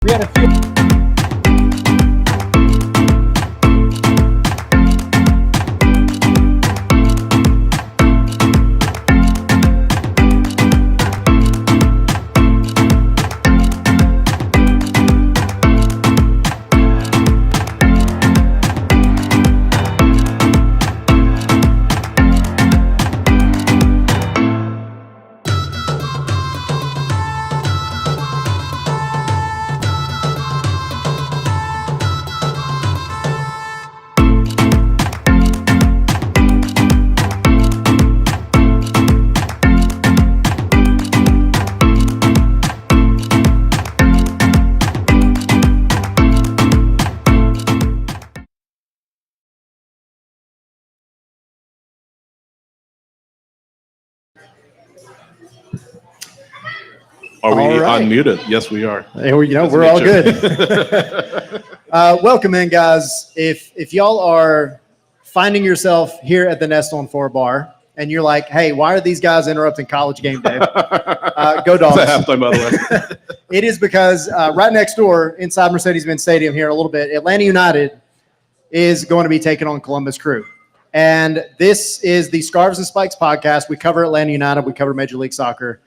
We had a few. Are we unmuted? Yes, we are. We're all good. Welcome in, guys. If y'all are finding yourself here at the Nest on 4 bar and you're like, hey, why are these guys interrupting college game day? Go Dogs. It's a halftime, by the way. It is because right next door inside Mercedes-Benz Stadium here in a little bit, Atlanta United is going to be taking on Columbus Crew. And this is the Scarves and Spikes podcast. We cover Atlanta United. We cover Major League Soccer.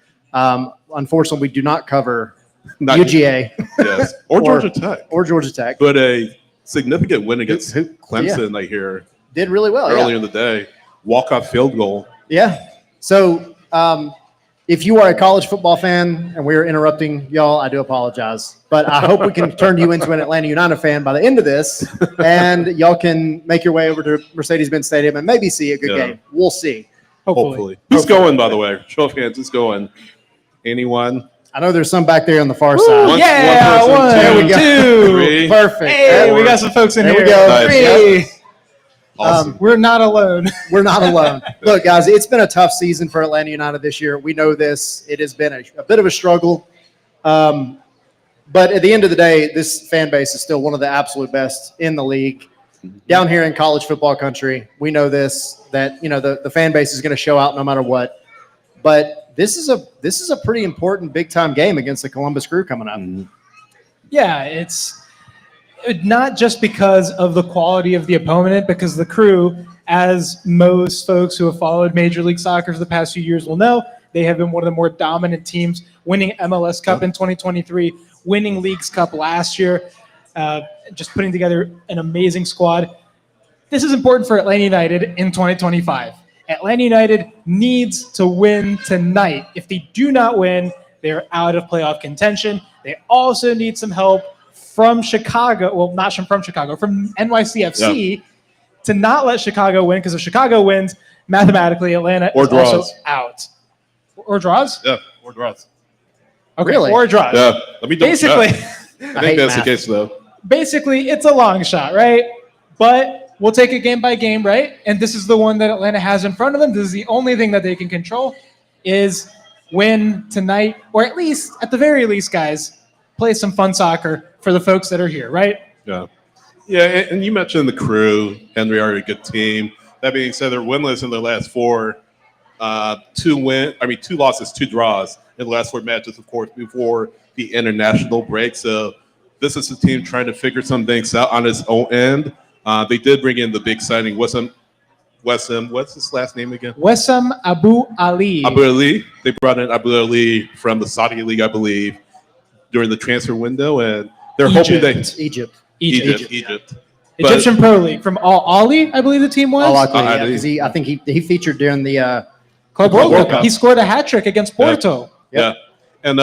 Unfortunately, we do not cover UGA. Yes, or Georgia Tech. Or Georgia Tech. But a significant win against Clemson, I hear. Did really well. Earlier in the day. Walk-off field goal. Yeah. So if you are a college football fan and we're interrupting y'all, I do apologize. But I hope we can turn you into an Atlanta United fan by the end of this, and y'all can make your way over to Mercedes-Benz Stadium and maybe see a good game. We'll see. Hopefully. Who's going, by the way? Show of hands. Who's going? Anyone? I know there's some back there on the far side. One, there we go. 2, 3. Perfect. Hey, we got some folks in here. There we go. Nice. 3. Awesome. We're not alone. We're not alone. Look, guys, it's been a tough season for Atlanta United this year. We know this. It has been a bit of a struggle. But at the end of the day, this fan base is still one of the absolute best in the league. Down here in college football country, we know this, that the fan base is going to show out no matter what. But this is a pretty important big time game against the Columbus Crew coming up. Yeah, it's not just because of the quality of the opponent, because the Crew, as most folks who have followed Major League Soccer for the past few years will know, they have been one of the more dominant teams, winning MLS Cup in 2023, winning Leagues Cup last year, just putting together an amazing squad. This is important for Atlanta United in 2025. Atlanta United needs to win tonight. If they do not win, they're out of playoff contention. They also need some help from Chicago. Well, not from Chicago, from NYCFC to not let Chicago win, because if Chicago wins, mathematically, Atlanta is also out. Or draws? Yeah, or draws. Okay, really? Or draws. Yeah, let me basically, I think that's the case, though. Basically, it's a long shot, right? But we'll take it game by game, right? And this is the one that Atlanta has in front of them. This is the only thing that they can control, is win tonight, or at least, at the very least, guys, play some fun soccer for the folks that are here, right? Yeah. Yeah, and you mentioned the Crew, and they are a good team. That being said, they're winless in their last 4. 2 losses, 2 draws in the last 4 matches, of course, before the international break. So this is a team trying to figure some things out on its own end. They did bring in the big signing, Wessam. What's his last name again? Wessam Abu Ali. Abu Ali. They brought in Abu Ali from the Saudi League, I believe, during the transfer window, and they're hoping that Egypt. Egyptian Pro League from Al Ali, I believe the team was. Al Ali, because I think he featured during the Club World Cup. He scored a hat trick against Porto. Yeah. And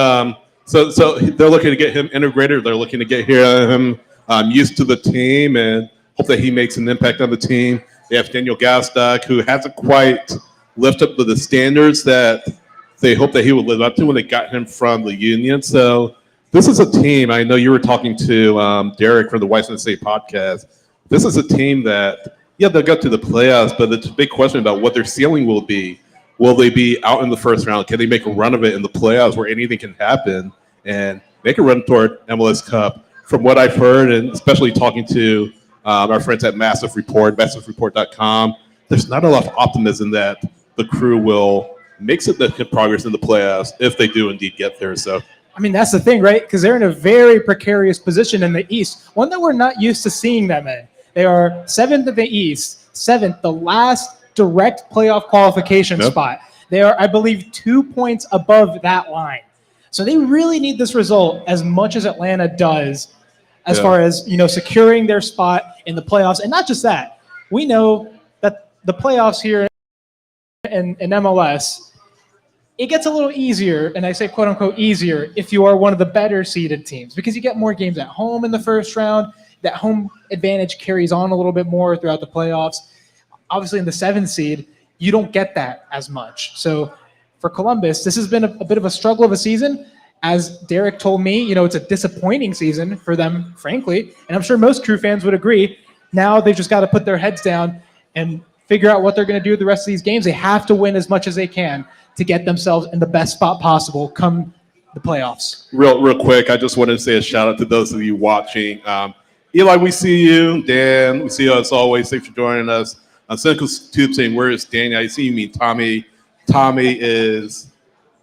so they're looking to get him integrated. They're looking to get him used to the team and hope that he makes an impact on the team. They have Daniel Gastock, who hasn't quite lived up to the standards that they hope that he would live up to when they got him from the Union. So this is a team. I know you were talking to Derek from the White State podcast. This is a team that, they'll get to the playoffs, but it's a big question about what their ceiling will be. Will they be out in the first round? Can they make a run of it in the playoffs where anything can happen and make a run toward MLS Cup? From what I've heard, and especially talking to our friends at Massive Report, massivereport.com, there's not a lot of optimism that the Crew will make significant progress in the playoffs if they do indeed get there. So I mean, that's the thing, right? Because they're in a very precarious position in the East, one that we're not used to seeing them in. They are 7th in the East, 7th, the last direct playoff qualification spot. They are, I believe, 2 points above that line. So they really need this result as much as Atlanta does as far as, securing their spot in the playoffs. And not just that. We know that the playoffs here in MLS, it gets a little easier, and I say quote unquote easier, if you are one of the better seeded teams because you get more games at home in the first round. That home advantage carries on a little bit more throughout the playoffs. Obviously, in the 7th seed, you don't get that as much. So for Columbus, this has been a bit of a struggle of a season. As Derek told me, it's a disappointing season for them, frankly, and I'm sure most Crew fans would agree. Now they've just got to put their heads down and figure out what they're going to do the rest of these games. They have to win as much as they can to get themselves in the best spot possible come the playoffs. Real quick, I just wanted to say a shout out to those of you watching. Eli, we see you. Dan, we see you as always. Thanks for joining us. Cynical Tube saying, where is Danny? I see you mean Tommy. Tommy is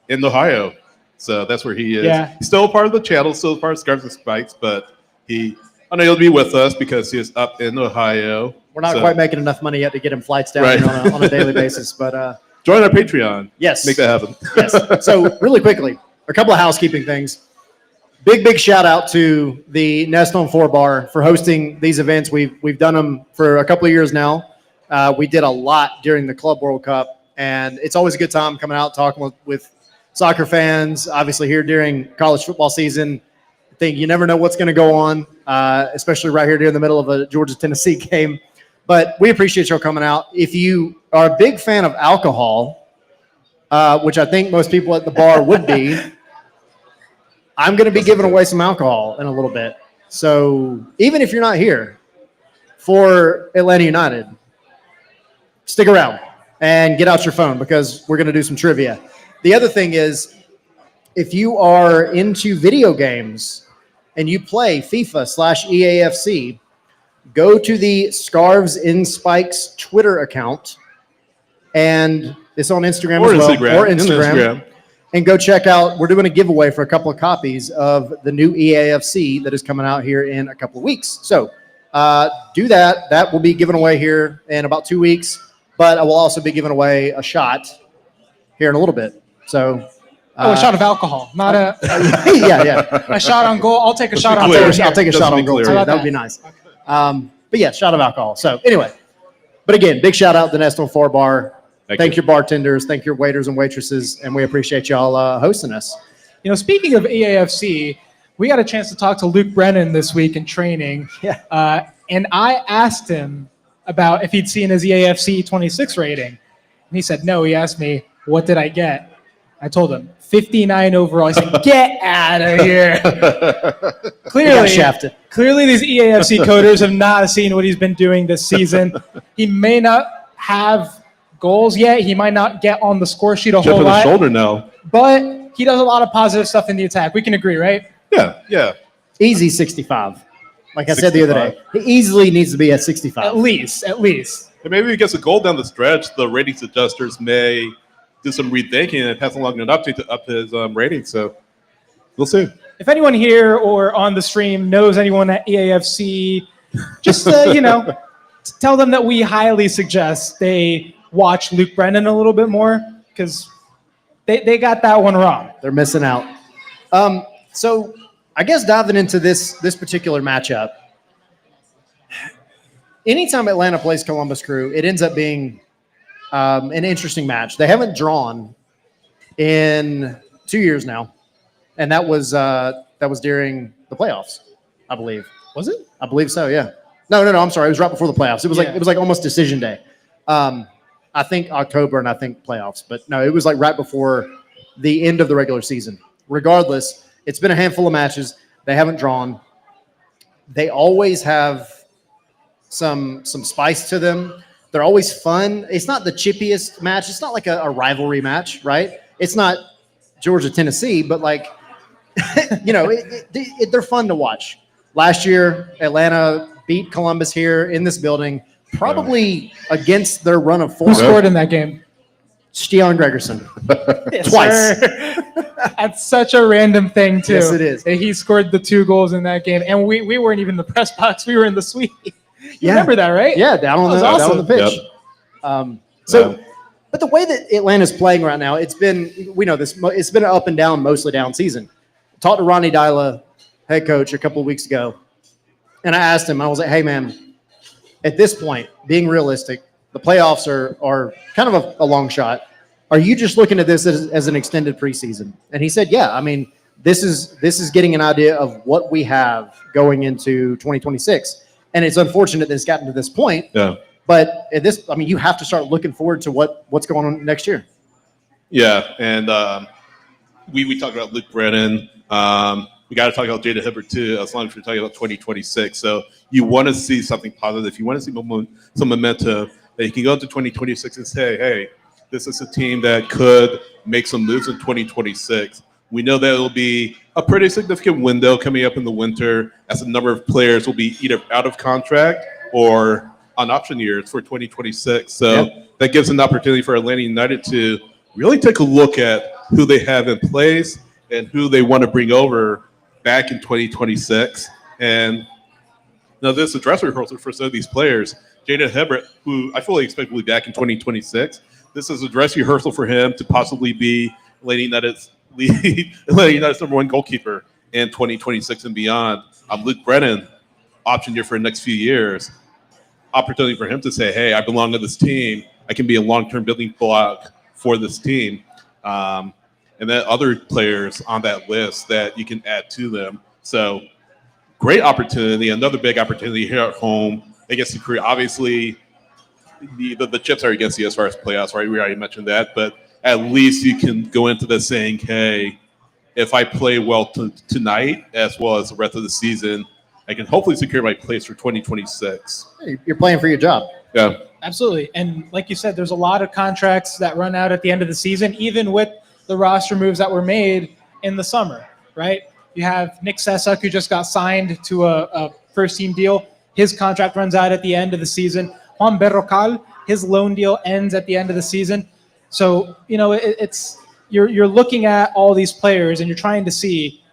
in Ohio. So that's where he is. Yeah. He's still a part of the channel, still a part of Scarves and Spikes, but he unable to be with us because he is up in Ohio. We're not quite making enough money yet to get him flights down here on a daily basis. But join our Patreon. Yes. Make that happen. Yes. So really quickly, a couple of housekeeping things. Big shout out to the Nest on 4 Bar for hosting these events. We've done them for a couple of years now. We did a lot during the Club World Cup, and it's always a good time coming out talking with soccer fans. Obviously, here during college football season, I think you never know what's going to go on, especially right here during the middle of a Georgia-Tennessee game. But we appreciate y'all coming out. If you are a big fan of alcohol, which I think most people at the bar would be, I'm going to be giving away some alcohol in a little bit. So even if you're not here for Atlanta United, stick around and get out your phone because we're going to do some trivia. The other thing is, if you are into video games and you play FIFA/EAFC, go to the Scarves in Spikes Twitter account, and it's on Instagram Or as well. Instagram. Or Instagram. And go check out, we're doing a giveaway for a couple of copies of the new EAFC that is coming out here in a couple of weeks. So do that. That will be given away here in about 2 weeks. But I will also be giving away a shot here in a little bit. So a shot of alcohol, not a yeah. a shot on goal. I'll take a shot on clear. goal. I'll take a Just shot to be on goal. clear. Too. How That about would be that? nice. But yeah, shot of alcohol. So anyway, but again, big shout out to Nest on 4 Bar. Thank your bartenders, thank your waiters and waitresses, and we appreciate y'all hosting us. Speaking of EAFC, we got a chance to talk to Luke Brennan this week in training. Yeah. And I asked him about if he'd seen his EAFC 26 rating. And he said, no. He asked me, what did I get? I told him, 59 overall. He said, get out of here. Got shafted. Clearly, these EAFC coders have not seen what he's been doing this season. He may not have goals yet. He might not get on the score sheet a whole Chip on the lot. shoulder now. But he does a lot of positive stuff in the attack. We can agree, right? Yeah. Easy 65. Like I said the other day, he easily needs to be at 65. At least. And maybe if he gets a goal down the stretch, the ratings adjusters may do some rethinking and pass along an update to up his rating. So we'll see. If anyone here or on the stream knows anyone at EAFC, just, tell them that we highly suggest they watch Luke Brennan a little bit more because they got that one wrong. They're missing out. So I guess diving into this particular matchup, anytime Atlanta plays Columbus Crew, it ends up being an interesting match. They haven't drawn in 2 years now, and that was during the playoffs, I believe. Was it? I believe so. Yeah. No. I'm sorry. It was right before the playoffs. It was like almost decision day. I think October and I think playoffs, but no, it was like right before the end of the regular season. Regardless, it's been a handful of matches. They haven't drawn. They always have some spice to them. They're always fun. It's not the chippiest match. It's not like a rivalry match, right? It's not Georgia-Tennessee, but like, they're fun to watch. Last year, Atlanta beat Columbus here in this building, probably against their run of form. Who scored in that game? Stian Gregerson. Yes, Twice. sir. That's such a random thing, too. Yes, it is. That he scored the 2 goals in that game. And we weren't even in the press box. We were in the suite. You remember that, right? Yeah, down on That was down on the awesome. pitch. Yep. But the way that Atlanta's playing right now, we know this, it's been an up and down, mostly down season. Talked to Ronnie Dyla, head coach, a couple of weeks ago, and I asked him, I was like, hey, man, at this point, being realistic, the playoffs are kind of a long shot. Are you just looking at this as an extended preseason? And he said, yeah. I mean, this is getting an idea of what we have going into 2026. And it's unfortunate that it's gotten to this point. Yeah. But you have to start looking forward to what's going on next year. Yeah, and we talked about Luke Brennan. We got to talk about Jada Hibbert too, as long as we're talking about 2026. So you want to see something positive. You want to see some momentum that you can go into 2026 and say, hey, this is a team that could make some moves in 2026. We know that it'll be a pretty significant window coming up in the winter, as a number of players will be either out of contract or on option years for 2026. So that gives an opportunity for Atlanta United to really take a look at who they have in place and who they want to bring over back in 2026. And now this is a dress rehearsal for some of these players. Jaden Hibbert, who I fully expect will be back in 2026. This is a dress rehearsal for him to possibly be Atlanta United's number 1 goalkeeper in 2026 and beyond. Luke Brennan, option year for the next few years. Opportunity for him to say, hey, I belong to this team. I can be a long-term building block for this team. And then other players on that list that you can add to them. So great opportunity. Another big opportunity here at home against the Korea. Obviously, the chips are against you as far as playoffs, right? We already mentioned that. But at least you can go into this saying, hey, if I play well tonight as well as the rest of the season, I can hopefully secure my place for 2026. You're playing for your job. Yeah. Absolutely. And like you said, there's a lot of contracts that run out at the end of the season, even with the roster moves that were made in the summer, right? You have Nick Sesak, who just got signed to a first-team deal. His contract runs out at the end of the season. Juan Berrocal, his loan deal ends at the end of the season. So, it's you're looking at all these players and you're trying to see,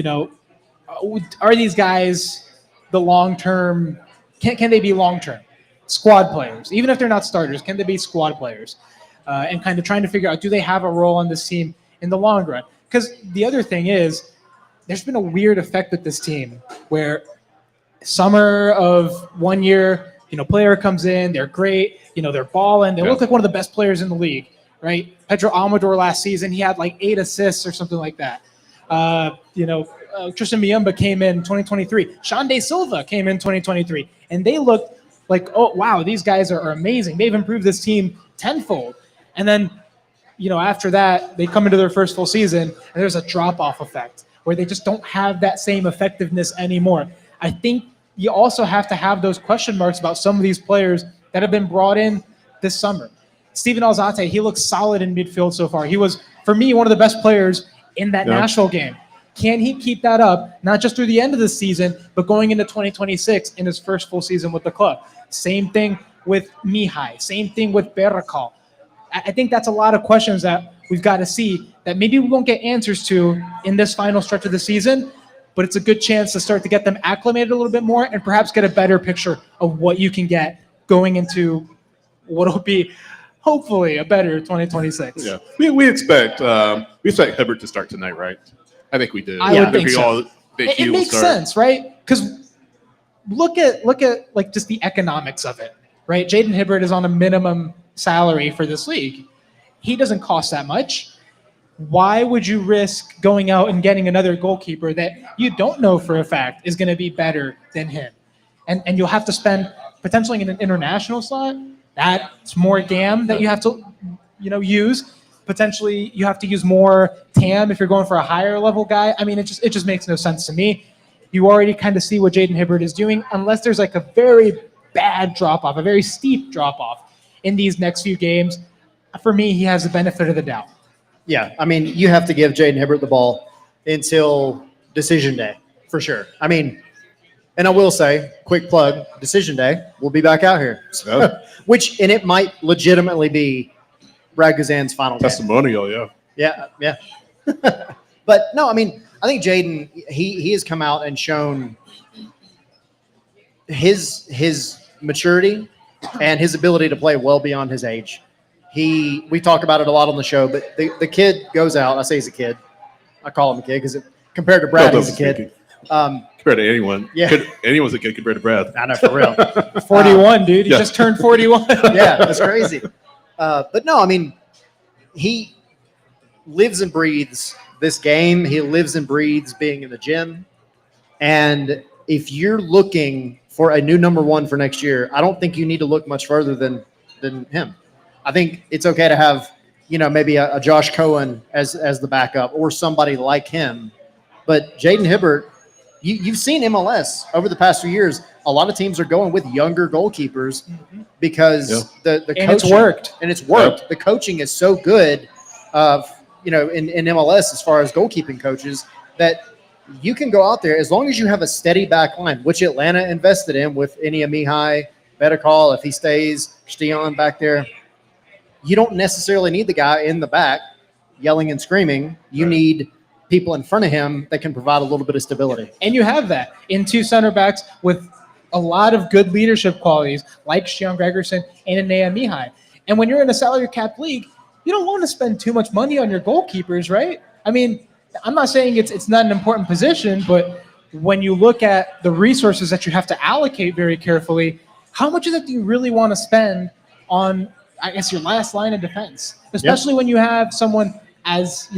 are these guys the long-term, can they be long-term squad players? Even if they're not starters, can they be squad players? And kind of trying to figure out, do they have a role on this team in the long run? Because the other thing is, there's been a weird effect with this team where summer of one year, player comes in, they're great, they're balling, they look like one of the best players in the league, right? Pedro Almodovar last season, he had like 8 assists or something like that. Tristan Miumba came in 2023. Sean De Silva came in 2023, and they looked like, oh, wow, these guys are amazing. They've improved this team tenfold. And then, after that, they come into their first full season, and there's a drop-off effect where they just don't have that same effectiveness anymore. I think you also have to have those question marks about some of these players that have been brought in this summer. Steven Alzate, he looks solid in midfield so far. He was, for me, one of the best players in that Nashville game. Can he keep that up, not just through the end of the season, but going into 2026 in his first full season with the club? Same thing with Mihai. Same thing with Berrocal. I think that's a lot of questions that we've got to see that maybe we won't get answers to in this final stretch of the season, but it's a good chance to start to get them acclimated a little bit more and perhaps get a better picture of what you can get going into what will be hopefully a better 2026. Yeah, we expect Hibbert to start tonight, right? I think we do. I would think so. It makes sense, right? Because look at like just the economics of it, right? Jaden Hibbert is on a minimum salary for this league. He doesn't cost that much. Why would you risk going out and getting another goalkeeper that you don't know for a fact is going to be better than him? And you'll have to spend potentially in an international slot. That's more GAM that you have to, use. Potentially, you have to use more TAM if you're going for a higher level guy. I mean, it just makes no sense to me. You already kind of see what Jaden Hibbert is doing, unless there's like a very bad drop-off, a very steep drop-off in these next few games. For me, he has the benefit of the doubt. Yeah, I mean, you have to give Jaden Hibbert the ball until decision day, for sure. I mean, and I will say, quick plug, decision day, we'll be back out here. Oh. And it might legitimately be Brad Guzan's final game. Testimonial, yeah. Yeah. But no, I mean, I think Jaden, he has come out and shown his maturity and his ability to play well beyond his age. We talk about it a lot on the show, but the kid goes out. I say he's a kid. I call him a kid because compared to Brad, he's a kid. Compared to anyone. Yeah. Anyone's a kid compared to Brad. I know, for real. 41, dude. He just turned 41. Yeah, that's crazy. But no, I mean, he lives and breathes this game. He lives and breathes being in the gym. And if you're looking for a new number one for next year, I don't think you need to look much further than him. I think it's okay to have, maybe a Josh Cohen as the backup or somebody like him. But Jaden Hibbert, you've seen MLS over the past few years. A lot of teams are going with younger goalkeepers because the coaching, and it's worked. And it's worked. The coaching is so good, in MLS as far as goalkeeping coaches that you can go out there as long as you have a steady back line, which Atlanta invested in with Enia Mihai, Betacall, if he stays, Stian back there. You don't necessarily need the guy in the back yelling and screaming. You need people in front of him that can provide a little bit of stability. And you have that in two center backs with a lot of good leadership qualities like Stian Gregerson and Enia Mihai. And when you're in a salary cap league, you don't want to spend too much money on your goalkeepers, right? I mean, I'm not saying it's not an important position, but when you look at the resources that you have to allocate very carefully, how much of that do you really want to spend on, I guess, your last line of defense, especially when you have someone as,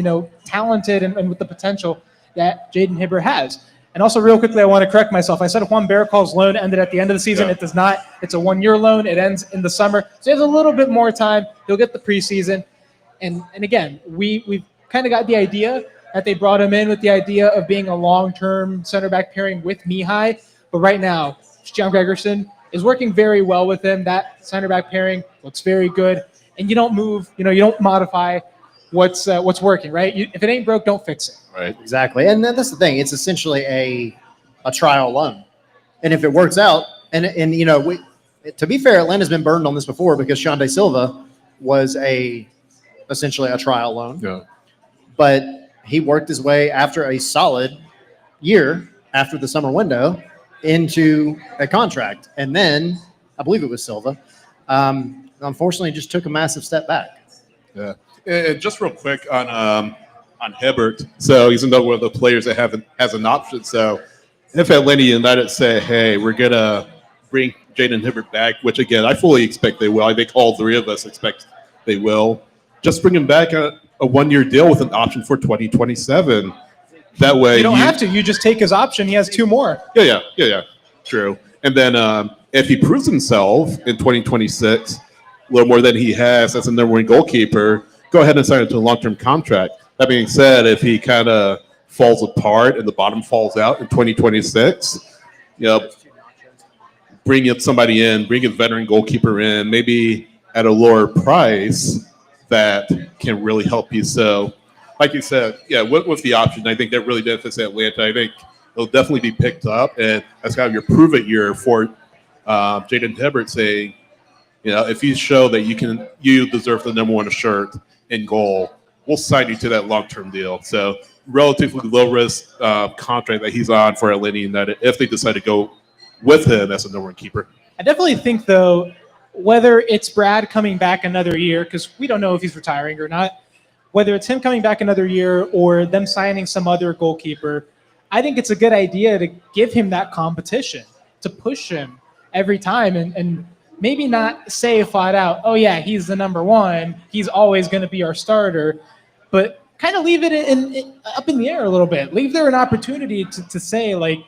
talented and with the potential that Jaden Hibbert has. And also, real quickly, I want to correct myself. I said Juan Baracal's loan ended at the end of the season. Yeah. It does not. It's a one-year loan. It ends in the summer. So he has a little bit more time. He'll get the preseason. And again, we've kind of got the idea that they brought him in with the idea of being a long-term center back pairing with Mihai. But right now, Stian Gregerson is working very well with him. That center back pairing looks very good. And you don't move, you don't modify what's working, right? If it ain't broke, don't fix it. Right. Exactly. And that's the thing. It's essentially a trial loan. And if it works out, and to be fair, Atlanta's been burned on this before because Sean De Silva was essentially a trial loan. Yeah. But he worked his way after a solid year after the summer window into a contract. And then I believe it was Silva. Unfortunately, just took a massive step back. Yeah. And just real quick on Hibbert. So he's another one of the players that has an option. So if Atlanta United say, hey, we're going to bring Jaden Hibbert back, which, again, I fully expect they will. I think all three of us expect they will. Just bring him back a one-year deal with an option for 2027. That way you don't have to. You just take his option. He has two more. Yeah. True. And then if he proves himself in 2026, a little more than he has as a number one goalkeeper, go ahead and sign him to a long-term contract. That being said, if he kind of falls apart and the bottom falls out in 2026, bring somebody in, bring a veteran goalkeeper in, maybe at a lower price that can really help you. So, like you said, with the option, I think that really benefits Atlanta. I think it'll definitely be picked up, and that's kind of your prove-it year for Jaden Hibbert, saying, if you show that you deserve the number one shirt in goal, we'll sign you to that long-term deal. So, relatively low-risk contract that he's on for Atlanta United if they decide to go with him as a number one keeper. I definitely think, though, whether it's Brad coming back another year, because we don't know if he's retiring or not, whether it's him coming back another year or them signing some other goalkeeper, I think it's a good idea to give him that competition, to push him every time and maybe not say flat out, oh, yeah, he's the number one, he's always going to be our starter, but kind of leave it up in the air a little bit. Leave there an opportunity to say, like,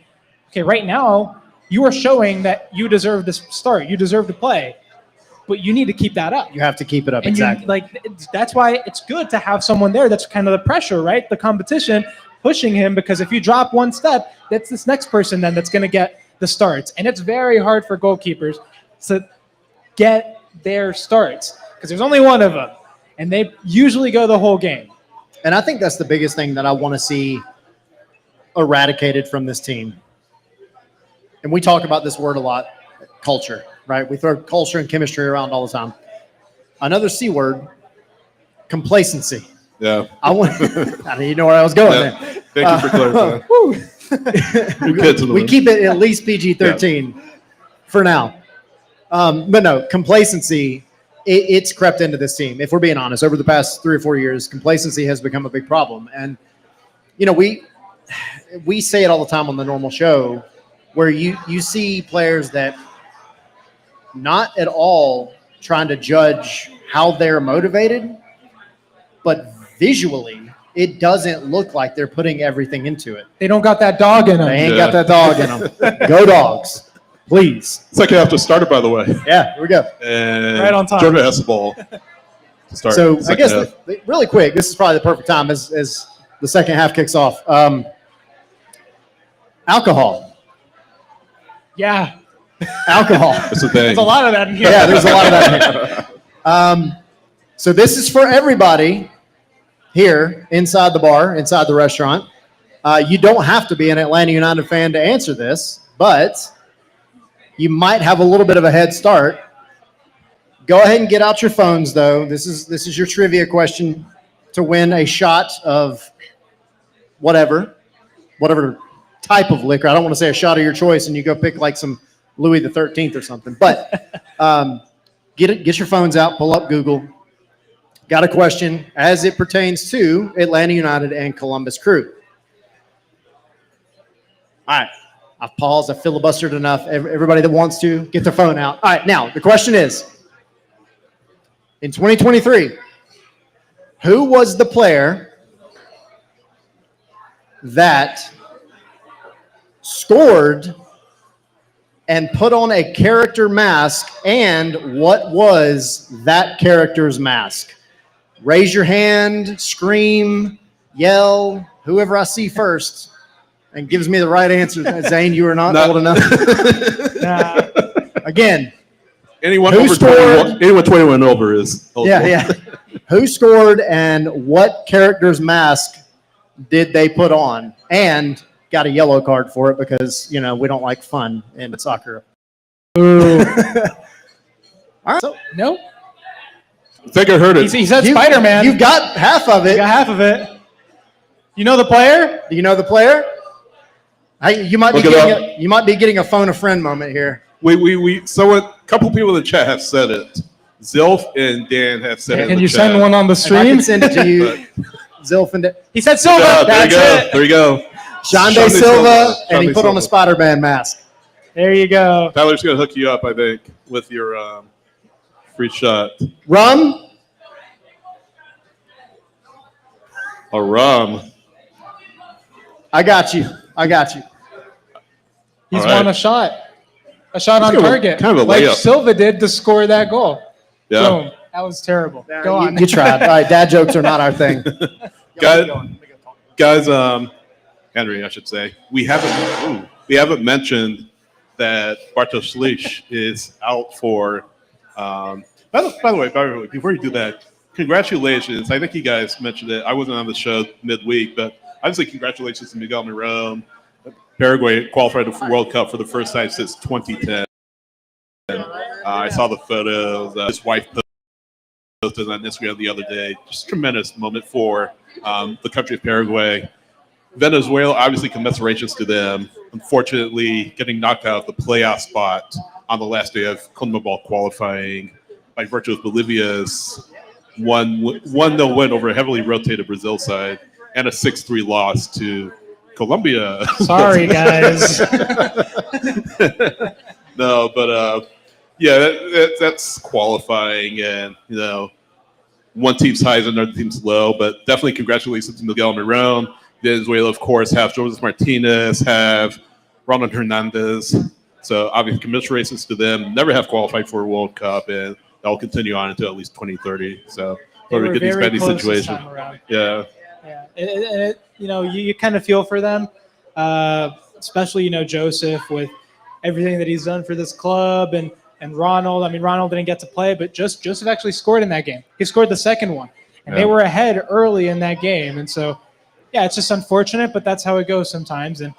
okay, right now you are showing that you deserve to start, you deserve to play. But you need to keep that up. You have to keep it up, and exactly. That's why it's good to have someone there that's kind of the pressure, right? The competition pushing him, because if you drop one step, that's this next person then that's going to get the starts. And it's very hard for goalkeepers to get their starts because there's only one of them, and they usually go the whole game. And I think that's the biggest thing that I want to see eradicated from this team. And we talk about this word a lot, culture. Right? We throw culture and chemistry around all the time. Another C word complacency. Yeah. I didn't even know where I was going there. Thank you for clarifying. Your kids in the We room. keep it at least PG-13 for now. But no, complacency, it's crept into this team. If we're being honest, over the past 3 or 4 years, complacency has become a big problem. And, you know, we say it all the time on the normal show where you see players that not at all trying to judge how they're motivated, but visually, it doesn't look like they're putting everything into it. They don't got that dog in them. They ain't got that dog in them. Go Dogs, please. Second half just started, by the way. Yeah, here we go. And Right on time. Georgia has the ball to start. So I second guess half. really quick, this is probably the perfect time as the second half kicks off. Alcohol. Yeah. Alcohol. That's the thing. There's a lot of that in here. Yeah, there's a lot of that in here. So this is for everybody here inside the bar, inside the restaurant. You don't have to be an Atlanta United fan to answer this, but you might have a little bit of a head start. Go ahead and get out your phones, though. This is your trivia question to win a shot of whatever type of liquor. I don't want to say a shot of your choice and you go pick like some Louis the 13th or something. But get your phones out, pull up Google. Got a question as it pertains to Atlanta United and Columbus Crew. All right. I've paused. I filibustered enough. Everybody that wants to, get their phone out. All right. Now, the question is, in 2023, who was the player that scored and put on a character mask, and what was that character's mask? Raise your hand, scream, yell, whoever I see first, and gives me the right answer. Zane, you are not old enough. Again, anyone who over scored? 21 over is eligible. Yeah. Who scored and what character's mask did they put on? And got a yellow card for it because, you know, we don't like fun in soccer. Ooh. All right. So Nope. I think I heard it. He said Spider-Man. You've got half of You it. got half of it. You know the player? Do you know the player? You might be getting a phone a friend moment here. So a couple people in the chat have said it. Zilf and Dan have said it. Can you send one on the If I stream? can send it to you, Zilf and He said Silva. There you That's go. it. There you go. Shande Shande Silva, and he Shande put on a Silva. Spider-Man mask. There you go. Tyler's gonna hook you up, I think, with your free shot. Rum? A rum. I got you. He's All right. won a shot. A shot on kind of a- target. kind of a like layup. Silva did to score that goal. Yeah. Boom. That was terrible. Go on. You tried. All right, dad jokes are not our thing. Guys, Henry, I should say, we haven't mentioned that Bartosz Slisz is out for. By the way, before you do that, congratulations. I think you guys mentioned it. I wasn't on the show midweek, but obviously congratulations to Miguel Mirón. Paraguay qualified for World Cup for the first time since 2010. I saw the photos. His wife posted on Instagram the other day. Just a tremendous moment for the country of Paraguay. Venezuela, obviously, commiserations to them. Unfortunately, getting knocked out of the playoff spot on the last day of CONMEBOL qualifying by virtue of Bolivia's 1-0 win over a heavily rotated Brazil side and a 6-3 loss to Colombia. Sorry, guys. No, but yeah, that's qualifying, and you know, one team's high and another team's low. But definitely congratulations to Miguel Mirón. Venezuela, of course, have Joseph Martinez, have Ronald Hernandez. So obviously, commiserations to them. Never have qualified for a World Cup, and that will continue on until at least 2030. So They we're were getting very this close this situation. time around. Yeah. Yeah. You know, you kind of feel for them, especially, you know, Joseph with everything that he's done for this club and Ronald. I mean, Ronald didn't get to play, but Joseph actually scored in that game. He scored the second one, and they were ahead early in that game. And so, yeah, it's just unfortunate, but that's how it goes sometimes. And,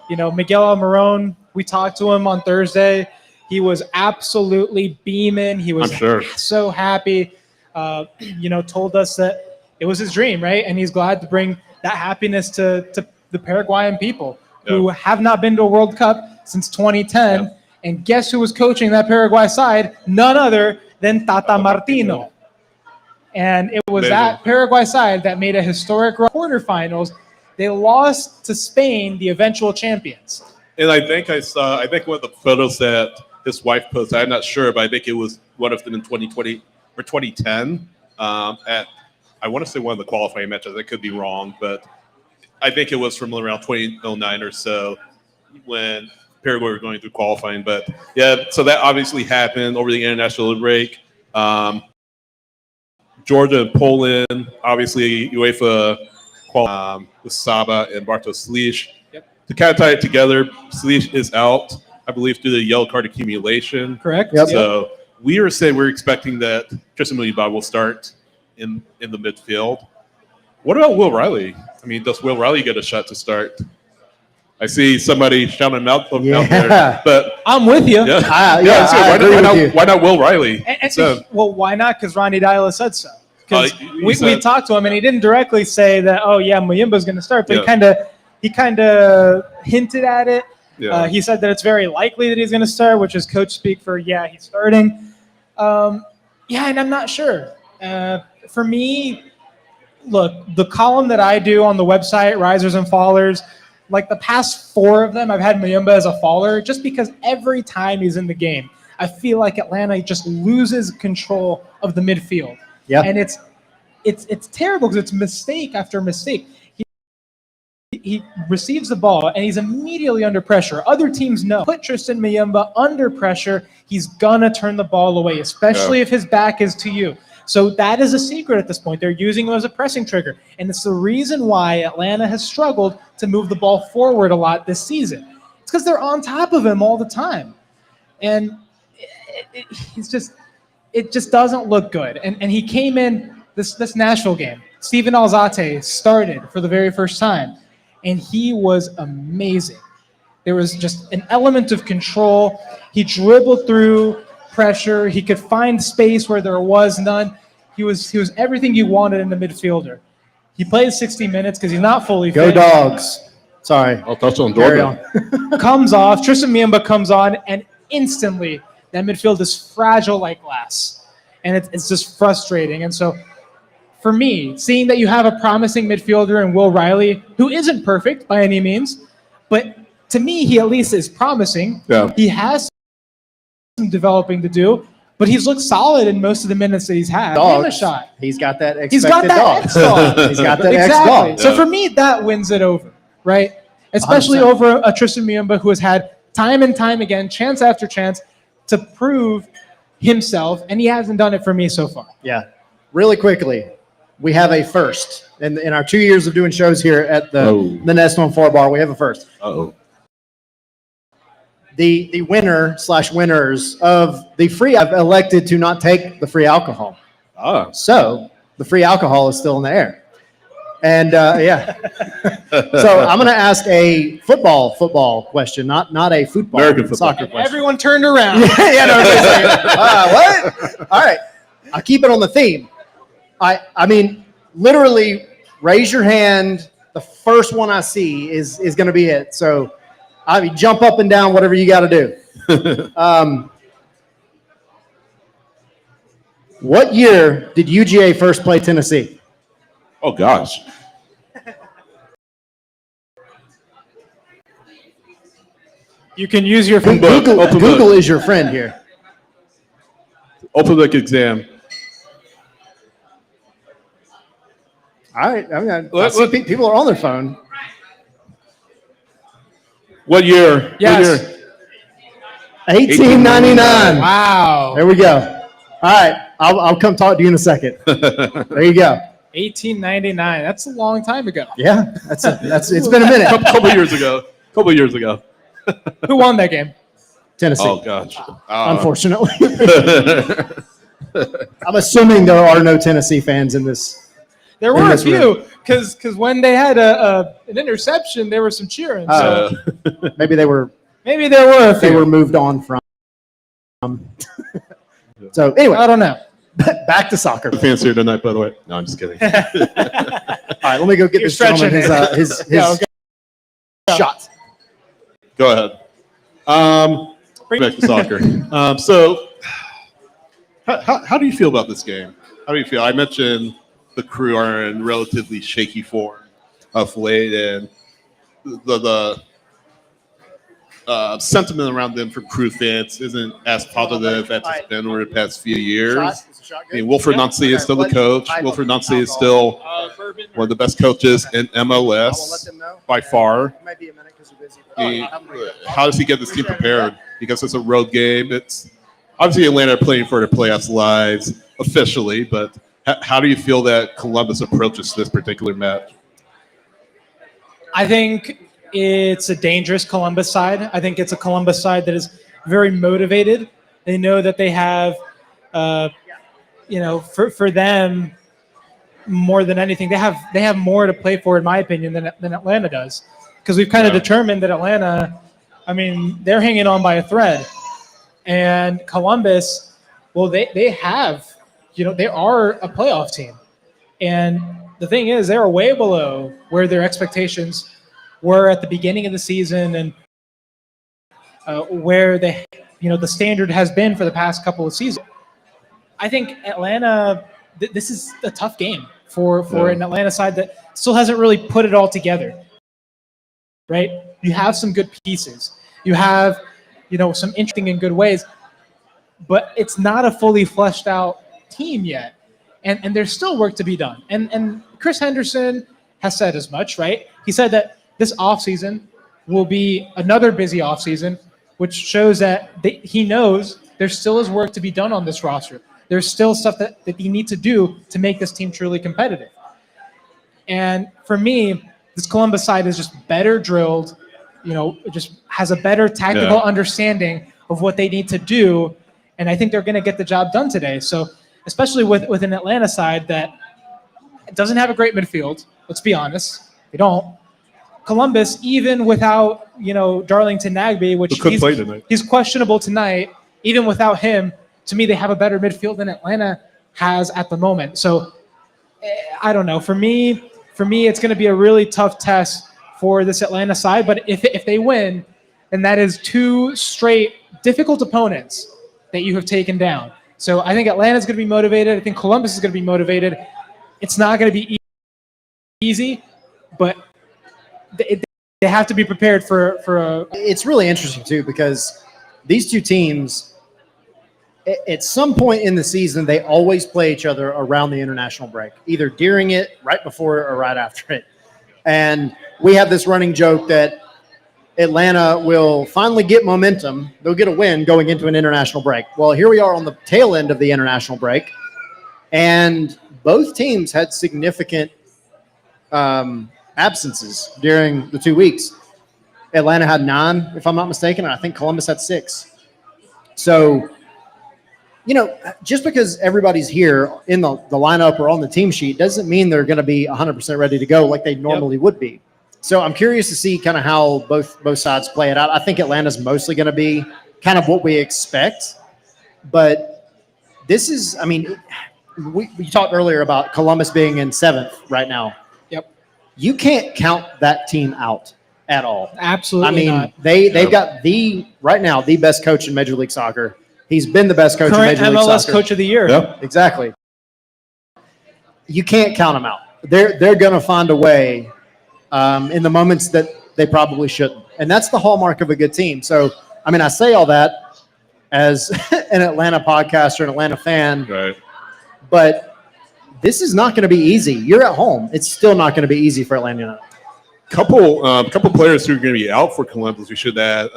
you know, Miguel Almirón, we talked to him on Thursday. He was absolutely beaming. He was I'm sure. so happy. told us that it was his dream, right? And he's glad to bring that happiness to the Paraguayan people who have not been to a World Cup since 2010. Yep. And guess who was coaching that Paraguay side? None other than Tata Martino. And it was that Paraguay side that made a historic quarterfinals. They lost to Spain, the eventual champions. And I think one of the photos that his wife posted, I'm not sure, but I think it was one of them in 2020 or 2010 I want to say one of the qualifying matches. I could be wrong, but I think it was from around 2009 or so when Paraguay were going through qualifying. But yeah, so that obviously happened over the international break. Georgia and Poland, obviously UEFA with Saba and Bartosz Slisz. Yep. To kind of tie it together, Slisz is out, I believe, due to the yellow card accumulation. Correct. Yep. So we're expecting that Tristan Muliba will start in the midfield. What about Will Riley? I mean, does Will Riley get a shot to start? I see somebody shouting him out there, but I'm with you. Why not Will Riley? Well, why not? Because Ronnie Dyla said so. Because we talked to him, and he didn't directly say that. Oh yeah, Muyimba's going to start, but he kind of hinted at it. Yeah. He said that it's very likely that he's going to start, which is coach speak for he's starting. And I'm not sure. For me, look, the column that I do on the website, Risers and Fallers, like the past 4 of them, I've had Muyimba as a faller just because every time he's in the game, I feel like Atlanta just loses control of the midfield. Yeah. And it's terrible because it's mistake after mistake. He receives the ball and he's immediately under pressure. Other teams know. Put Tristan Muyimba under pressure, he's gonna turn the ball away, especially if his back is to you. So that is a secret at this point. They're using him as a pressing trigger. And it's the reason why Atlanta has struggled to move the ball forward a lot this season. It's because they're on top of him all the time. And it just doesn't look good. And he came in this Nashville game. Steven Alzate started for the very first time. And he was amazing. There was just an element of control. He dribbled through pressure. He could find space where there was none. He was everything you wanted in a midfielder. He played 60 minutes because he's not fully fit. Go Dogs. Sorry. I'll touch on Carry Jordan. on. Comes off. Tristan Muyimba comes on, and instantly that midfield is fragile like glass. And it's just frustrating. And so for me, seeing that you have a promising midfielder in Will Riley, who isn't perfect by any means, but to me, he at least is promising. Yeah. He has some developing to do, but he's looked solid in most of the minutes that he's had. Give him a shot. He's got that expected He's got that dog. X-dog. He's got that Exactly. X-dog. So for me, that wins it over, right? Especially 100%. over a Tristan Muyimba who has had time and time again, chance after chance, to prove himself, and he hasn't done it for me so far. Yeah. Really quickly, we have a first. In our 2 years of doing shows here at the Nest on 4 Bar, we have a first. Uh-oh. The winner/winners of the free have elected to not take the free alcohol. So the free alcohol is still in the air. And so I'm going to ask a football question, not a football, American football. soccer question. Everyone turned around. Everybody's like, what? All right. I'll keep it on the theme. I mean, literally raise your hand. The first one I see is going to be it. So I mean, jump up and down, whatever you got to do. What year did UGA first play Tennessee? Oh, gosh. You can use your Open book. Open Google book. is your friend here. Open book exam. All right. I see people are on their phone. What year? Yes. What year? 1899. Wow. There we go. All right. I'll come talk to you in a second. There you go. 1899. That's a long time ago. Yeah. It's been a minute. Couple years ago. Who won that game? Tennessee. Oh, gosh. Unfortunately. I'm assuming there are no Tennessee fans in this. There In were a this room. few, because when they had an interception, there was some cheering. So Maybe they were maybe there were a few. moved on from. So anyway, I don't know. back to soccer. Fans here tonight, by the way. No, I'm just kidding. All right, let me go get You're this gentleman stretching his Yeah, okay. shot. Go ahead. Back to soccer. So, how do you feel about this game? How do you feel? I mentioned the Crew are in relatively shaky form of late, and the sentiment around them for Crew fans isn't as positive as it's been over the past few years. I mean, Wilfred Nancy is still the coach. Wilfred Nancy is still one of the best coaches in MLS by far. How does he get this team prepared? Because it's a road game. It's obviously Atlanta playing for their playoffs lives officially, but how do you feel that Columbus approaches this particular match? I think it's a dangerous Columbus side. I think it's a Columbus side that is very motivated. They know that they have, for them, more than anything, they have more to play for, in my opinion, than Atlanta does. Because we've kind of determined that Atlanta, I mean, they're hanging on by a thread. And Columbus, well, they have, they are a playoff team. And the thing is, they are way below where their expectations were at the beginning of the season and where the standard has been for the past couple of seasons. I think Atlanta, this is a tough game for an Atlanta side that still hasn't really put it all together. Right? You have some good pieces. You have, some interesting and good ways, but it's not a fully fleshed out team yet. And there's still work to be done. And Chris Henderson has said as much, right? He said that this offseason will be another busy offseason, which shows that he knows there still is work to be done on this roster. There's still stuff that you need to do to make this team truly competitive. And for me, this Columbus side is just better drilled, just has a better tactical understanding of what they need to do. And I think they're going to get the job done today. So especially with an Atlanta side that doesn't have a great midfield, let's be honest, they don't. Columbus, even without, Darlington Nagbe, which he's questionable tonight, even without him, to me, they have a better midfield than Atlanta has at the moment. So I don't know. For me, it's going to be a really tough test for this Atlanta side. But if they win, then that is two straight difficult opponents that you have taken down. So I think Atlanta's going to be motivated. I think Columbus is going to be motivated. It's not going to be easy, but they have to be prepared for a. It's really interesting too because these two teams, at some point in the season, they always play each other around the international break, either during it, right before, or right after it. And we have this running joke that Atlanta will finally get momentum. They'll get a win going into an international break. Well, here we are on the tail end of the international break, and both teams had significant absences during the 2 weeks. Atlanta had 9, if I'm not mistaken, and I think Columbus had 6. So, just because everybody's here in the lineup or on the team sheet doesn't mean they're going to be 100% ready to go like they normally would be. So I'm curious to see kind of how both sides play it out. I think Atlanta's mostly going to be kind of what we expect. But this is, we talked earlier about Columbus being in 7th right now. Yep. You can't count that team out at all. Absolutely not. They've got right now the best coach in Major League Soccer. He's been the best coach in Major League Soccer. MLS Coach of the Year. Yep. Exactly. You can't count them out. They're going to find a way in the moments that they probably shouldn't. And that's the hallmark of a good team. So, I say all that as an Atlanta podcaster, an Atlanta fan. Right. But this is not going to be easy. You're at home. It's still not going to be easy for Atlanta United. Couple players who are going to be out for Columbus. We should add.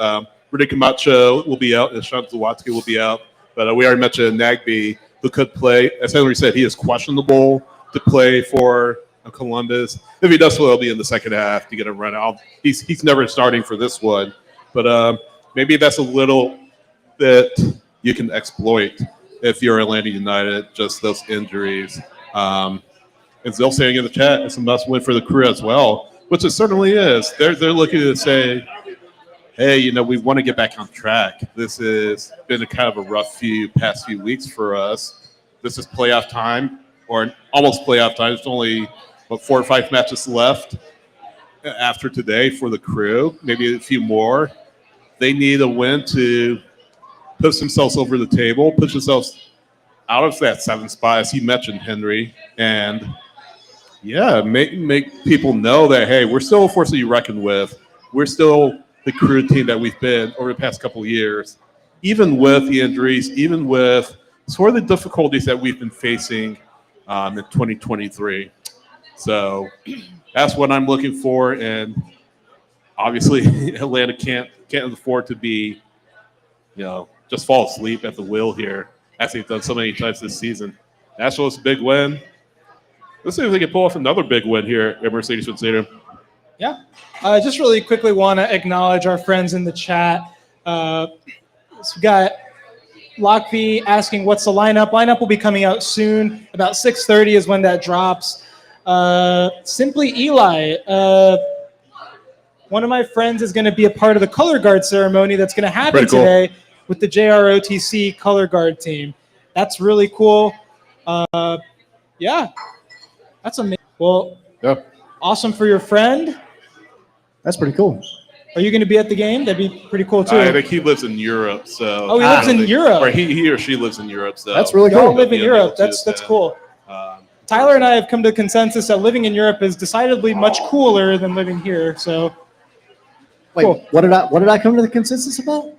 Prematch Show will be out, and Sean Zawatsky will be out. But we already mentioned Nagbe, who could play. As Henry said, he is questionable to play for Columbus. If he does, he'll be in the second half to get a run out. He's never starting for this one. But maybe that's a little bit you can exploit if you're Atlanta United, just those injuries. And Zil saying in the chat, it's a must-win for the Crew as well, which it certainly is. They're looking to say, hey, we want to get back on track. This has been a kind of a rough past few weeks for us. this is playoff time or almost playoff time. There's only 4 or 5 matches left after today for the Crew, maybe a few more. They need a win to push themselves over the table, push themselves out of that 7th spot, as you mentioned, Henry, and make people know that, hey, we're still a force to be reckoned with. We're still the Crew team that we've been over the past couple of years, even with the injuries, even with sort of the difficulties that we've been facing in 2023. So that's what I'm looking for, and obviously Atlanta can't afford to be, just fall asleep at the wheel here, as they've done so many times this season. Nationals, big win. Let's see if they can pull off another big win here at Mercedes-Benz Stadium. Yeah. I just really quickly want to acknowledge our friends in the chat. So we got Lockby asking what's the lineup. Lineup will be coming out soon. About 6:30 is when that drops. Simply Eli. One of my friends is going to be a part of the color guard ceremony that's going to happen today with the JROTC color guard team. That's really cool. Yeah, that's amazing. Well, awesome for your friend. That's pretty cool. Are you going to be at the game? That'd be pretty cool too. I think he lives in Europe, so. Oh, he lives in Europe. Or he or she lives in Europe, so. That's really Y'all cool. live in Europe. That's cool. Tyler and I have come to a consensus that living in Europe is decidedly much cooler than living here. So. Wait, cool. what did I come to the consensus about?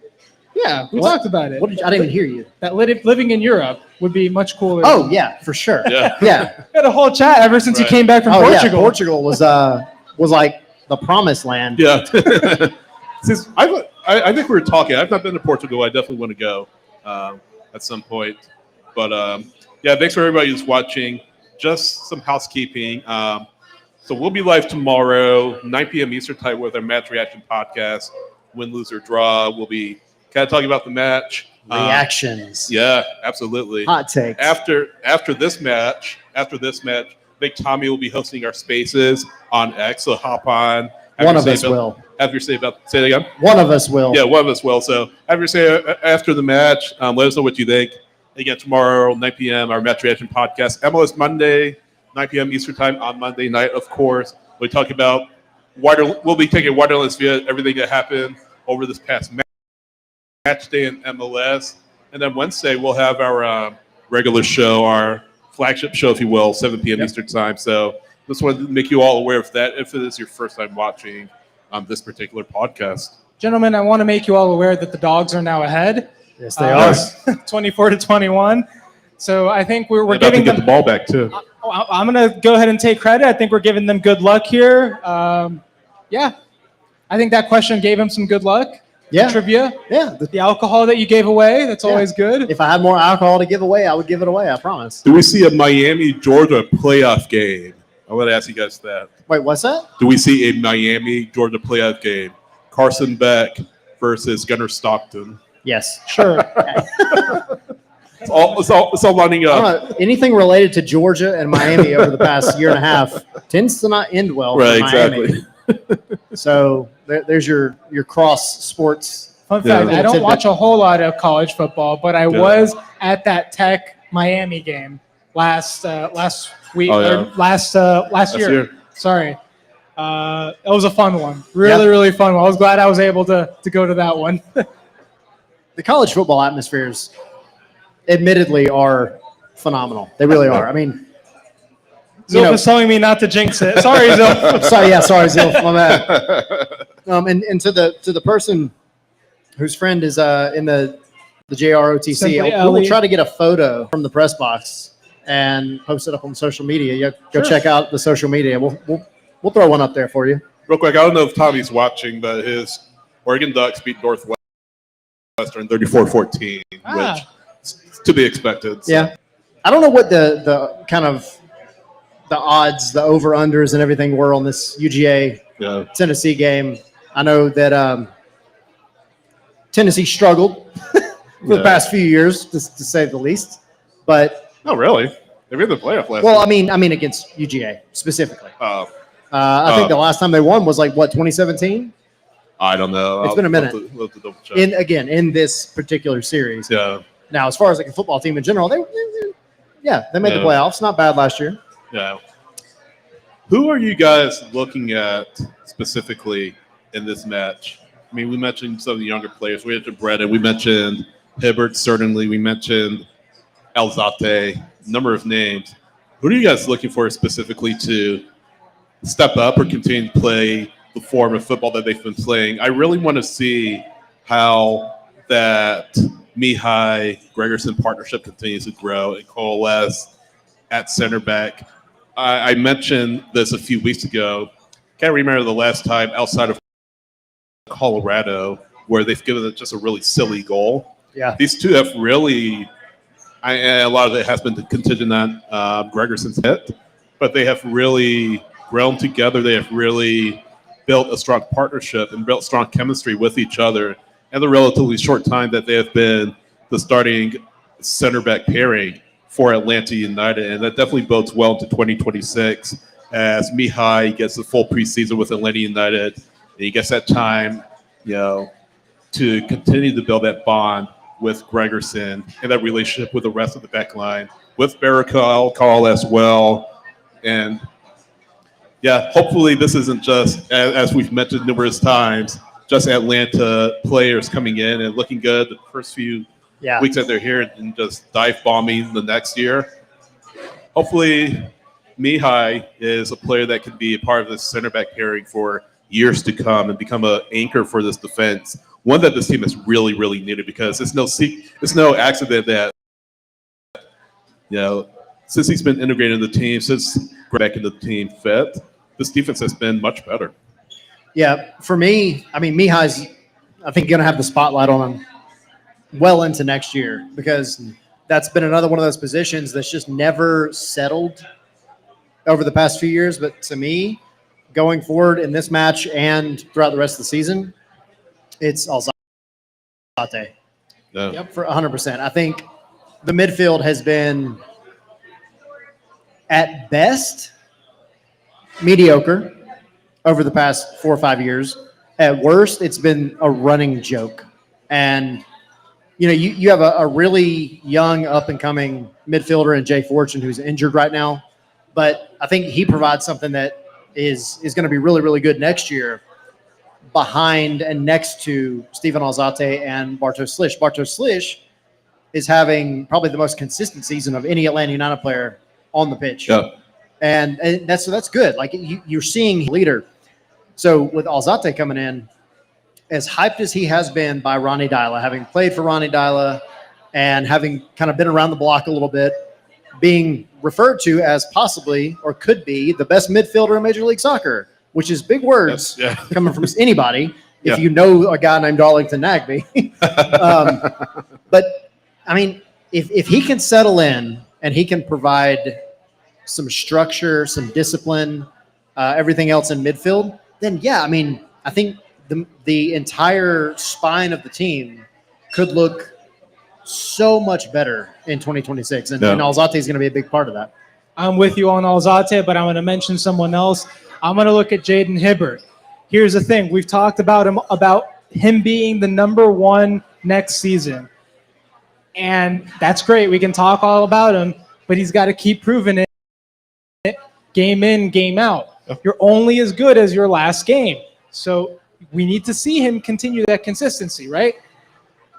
Yeah, we talked about it. I didn't even hear you. That living in Europe would be much cooler. Oh yeah, for sure. Yeah. Yeah. We had a whole chat ever since you came back from Portugal. Yeah, Portugal was like the promised land. Yeah. I think we were talking. I've not been to Portugal. I definitely want to go at some point. But thanks for everybody who's watching. Just some housekeeping. So we'll be live tomorrow, 9 p.m. Eastern time with our match reaction podcast. Win, lose, or draw. We'll be kind of talking about the match. Reactions. Yeah, absolutely. Hot takes. After this match, I think Tommy will be hosting our spaces on X. So hop on. One of us will. Have your say it again. One of us will. Yeah, one of us will. So have your say after the match. Let us know what you think. Again, tomorrow, 9 p.m., our match reaction podcast. MLS Monday, 9 p.m. Eastern time on Monday night, of course. We'll talk about we'll be taking wireless via everything that happened over this past match day in MLS. And then Wednesday, we'll have our regular show, our flagship show, if you will, 7 p.m. Eastern time. So just wanted to make you all aware of that if it is your first time watching this particular podcast. Gentlemen, I want to make you all aware that the Dogs are now ahead. Yes, they are. 24-21. So I think we're about giving to get them the ball back too. I'm going to go ahead and take credit. I think we're giving them good luck here. Yeah. I think that question gave him some good luck. Yeah. Trivia. Yeah. The alcohol that you gave away, that's always good. If I had more alcohol to give away, I would give it away, I promise. Do we see a Miami-Georgia playoff game? I want to ask you guys that. Wait, what's that? Do we see a Miami-Georgia playoff game? Carson Beck versus Gunnar Stockton. Yes. Sure. It's all lining I up. don't know, anything related to Georgia and Miami over the past year and a half tends to not end well Right, for Miami. exactly. So there's your cross sports. Fun fact, I don't watch a whole lot of college football, but I was at that Tech Miami game last week or last year. Sorry. It was a fun one. Really fun one. I was glad I was able to go to that one. The college football atmospheres admittedly are phenomenal. They really are. I mean, Zilf is telling me not to jinx it. Sorry, Zilf. sorry, Zilf. My bad. And to the person whose friend is in the JROTC, we'll try to get a photo from the press box and post it up on social media. Go check out the social media. We'll throw one up there for you. Real quick, I don't know if Tommy's watching, but his Oregon Ducks beat Northwestern 34-14, which is to be expected. So. Yeah. I don't know what the kind of the odds, the over-unders and everything were on this UGA Tennessee game. I know that Tennessee struggled for the past few years, to say the least. But no, really, they made the playoff last. Well, I mean against UGA specifically. I think the last time they won was 2017. I don't know. It's been a minute. We'll have to double check. In this particular series. Yeah. Now, as far as a football team in general, Yeah, they made the Yeah. playoffs. Not bad last year. Yeah. Who are you guys looking at specifically in this match? I mean, we mentioned some of the younger players. We mentioned Brennan. We mentioned Hibbert, certainly. We mentioned Alzate, number of names. Who are you guys looking for specifically to step up or continue to play the form of football that they've been playing? I really want to see how that Mihai Gregerson partnership continues to grow and coalesce at center back. I mentioned this a few weeks ago. Can't remember the last time outside of Colorado where they've given it just a really silly goal. Yeah. These two have really, a lot of it has been contingent on Gregerson's hit, but they have really grown together. They have really built a strong partnership and built strong chemistry with each other in the relatively short time that they have been the starting center back pairing for Atlanta United. And that definitely bodes well into 2026 as Mihai gets the full preseason with Atlanta United. And he gets that time, to continue to build that bond with Gregerson and that relationship with the rest of the back line, with Barakal as well. And yeah, hopefully this isn't just, as we've mentioned numerous times, just Atlanta players coming in and looking good the first few weeks that they're here and just dive bombing the next year. Hopefully Mihai is a player that can be a part of this center back pairing for years to come and become an anchor for this defense. One that this team has really, really needed, because it's no accident that, since he's been integrated in the team, since back in the team fit, this defense has been much better. Yeah, for me, I mean, Mihai's, I think, going to have the spotlight on him well into next year, because that's been another one of those positions that's just never settled over the past few years. But to me, going forward in this match and throughout the rest of the season, it's Alzate. Yeah. Yep, for 100%. I think the midfield has been, at best, mediocre over the past 4 or 5 years. At worst, it's been a running joke. And, you have a really young, up-and-coming midfielder in Jay Fortune who's injured right now. But I think he provides something that is going to be really, really good next year behind and next to Steven Alzate and Bartosz Slisz. Bartosz Slisz is having probably the most consistent season of any Atlanta United player on the pitch. Yeah. And that's good. Like, you're seeing leader. So with Alzate coming in, as hyped as he has been by Ronnie Dyla, having played for Ronnie Dyla and having kind of been around the block a little bit, being referred to as possibly or could be the best midfielder in Major League Soccer, which is big words coming from anybody if you know a guy named Darlington Nagby. But, I mean, if he can settle in and he can provide some structure, some discipline, everything else in midfield, then, I mean, I think the entire spine of the team could look so much better in 2026. And Alzate is going to be a big part of that. I'm with you on Alzate, but I'm going to mention someone else. I'm going to look at Jaden Hibbert. Here's the thing. We've talked about him being the number one next season. And that's great. We can talk all about him, but he's got to keep proving it game in, game out. You're only as good as your last game. So we need to see him continue that consistency, right?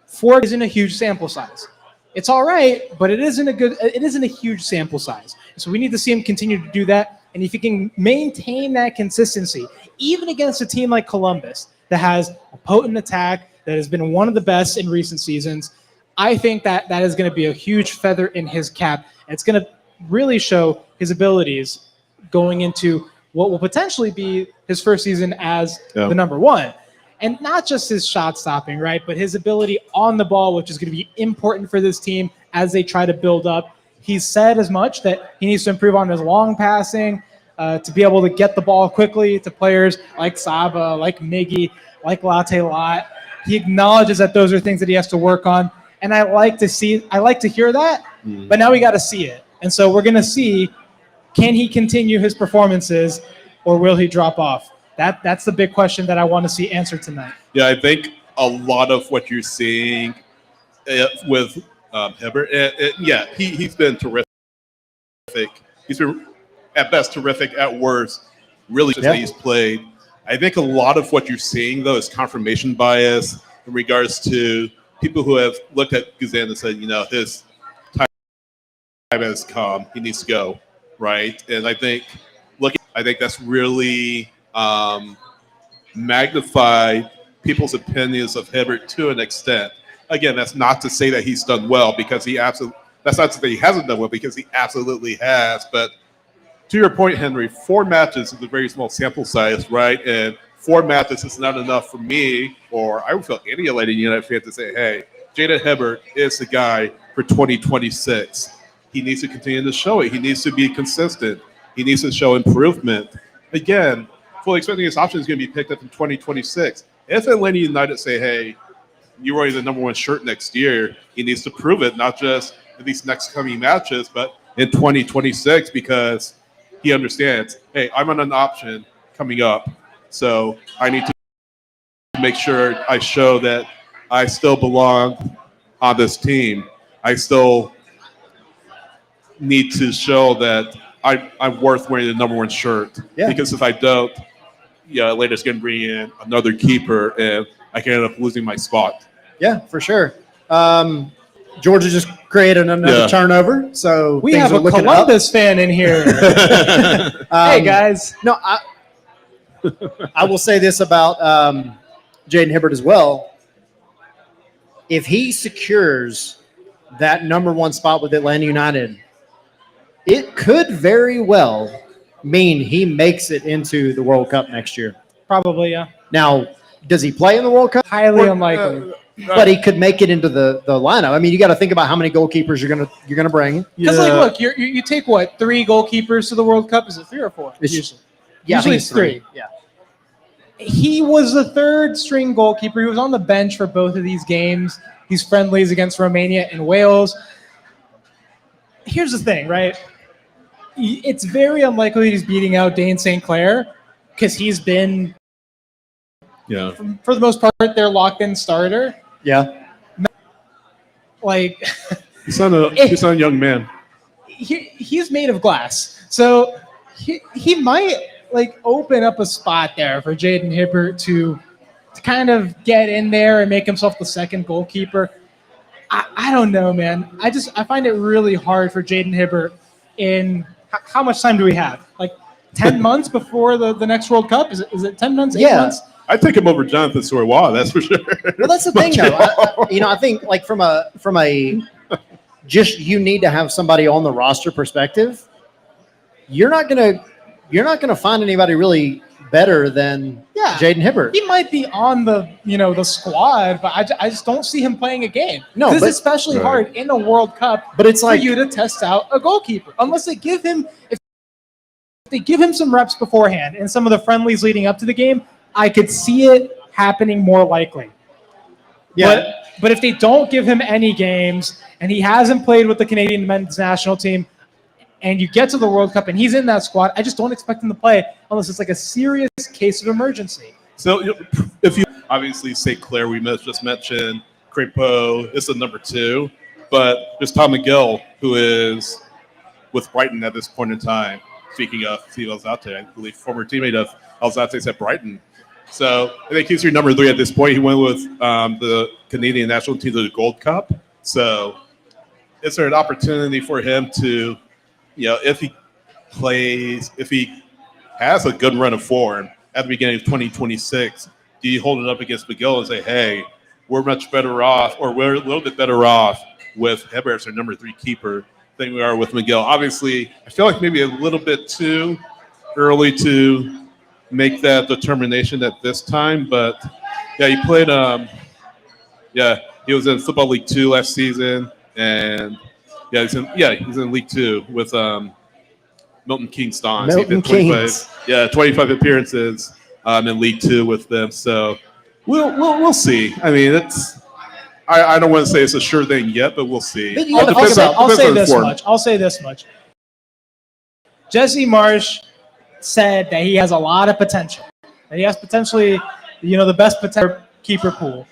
4 isn't a huge sample size. It's all right, but it isn't a huge sample size. So we need to see him continue to do that. And if he can maintain that consistency, even against a team like Columbus that has a potent attack, that has been one of the best in recent seasons, I think that is going to be a huge feather in his cap. And it's going to really show his abilities going into what will potentially be his first season as the number one. And not just his shot stopping, right, but his ability on the ball, which is going to be important for this team as they try to build up. He's said as much that he needs to improve on his long passing to be able to get the ball quickly to players like Saba, like Miggy, like Latte Lot. He acknowledges that those are things that he has to work on. And I like to hear that, but now we got to see it. And so we're going to see, can he continue his performances or will he drop off? That's the big question that I want to see answered tonight. Yeah, I think a lot of what you're seeing with Hibbert, he's been terrific. terrific. He's been at best terrific, at worst really just that he's played. I think a lot of what you're seeing though is confirmation bias in regards to people who have looked at Guzan and said, his time has come. He needs to go, right? And I think that's really magnified people's opinions of Hibbert to an extent. Again, that's not to say that he's done well because that's not to say he hasn't done well because he absolutely has. But to your point, Henry, 4 matches is a very small sample size, right? And 4 matches is not enough for me, or I would feel any Atlanta United fan to say, hey, Jaden Hibbert is the guy for 2026. He needs to continue to show it. He needs to be consistent. He needs to show improvement. Again, fully expecting his option is going to be picked up in 2026. If Atlanta United say, hey, you're wearing the number 1 shirt next year, he needs to prove it, not just in these next coming matches, but in 2026, because he understands, hey, I'm on an option coming up, so I need to make sure I show that I still belong on this team. I still need to show that I'm worth wearing the number 1 shirt. Yeah. Because if I don't, Atlanta's going to bring in another keeper, and I can end up losing my spot. Yeah, for sure. Georgia just created another turnover, so we have a Columbus fan in here. Hey guys, no, I will say this about Jaden Hibbert as well. If he secures that number 1 spot with Atlanta United, it could very well mean he makes it into the World Cup next year. Probably, yeah. Now, does he play in the World Cup? Highly unlikely. But he could make it into the lineup. I mean, you got to think about how many goalkeepers you're gonna bring. Because look, you take 3 goalkeepers to the World Cup? Is it 3 or 4? Usually it's 3. Yeah. He was the 3rd string goalkeeper. He was on the bench for both of these games. These friendlies against Romania and Wales. Here's the thing, right? It's very unlikely he's beating out Dane St. Clair because he's been, for the most part, their locked-in starter. Yeah. He's not a young man. He's made of glass. So he might open up a spot there for Jaden Hibbert to kind of get in there and make himself the 2nd goalkeeper. I don't know, man. I find it really hard for Jaden Hibbert in how much time do we have? 10 months before the next World Cup? Is it 10 months, 8 months? I'd take him over Jonathan Sorois, that's for sure. Well, that's the thing, though. I think from a just you need to have somebody on the roster perspective. You're not gonna find anybody really better than Jaden Hibbert. He might be on the squad, but I just don't see him playing a game. No, it's especially hard in a World Cup. But it's for you to test out a goalkeeper, unless they give him if they give him some reps beforehand and some of the friendlies leading up to the game. I could see it happening more likely. Yeah. But if they don't give him any games and he hasn't played with the Canadian men's national team, and you get to the World Cup and he's in that squad, I just don't expect him to play unless it's a serious case of emergency. So if you obviously St. Clair, we just mentioned Crépeau is the number 2, but there's Tom McGill, who is with Brighton at this point in time. Speaking of Steve Alzate, I believe former teammate of Alzate's at Brighton. So I think he's your number 3 at this point. He went with the Canadian national team to the Gold Cup. So is there an opportunity for him to, if he plays, if he has a good run of form at the beginning of 2026, do you hold it up against McGill and say, hey, we're much better off, or we're a little bit better off with Hibbert as our number 3 keeper than we are with McGill? Obviously, I feel like maybe a little bit too early to make that determination at this time, but he played. He was in Football League 2 last season, and he's in League 2 with Milton Keynes Dons. Milton Keynes. 25 appearances in League 2 with them. So we'll see. I mean, I don't want to say it's a sure thing yet, but we'll see. I'll say this much. Jesse Marsh said that he has a lot of potential. That he has potentially, the best potential keeper pool.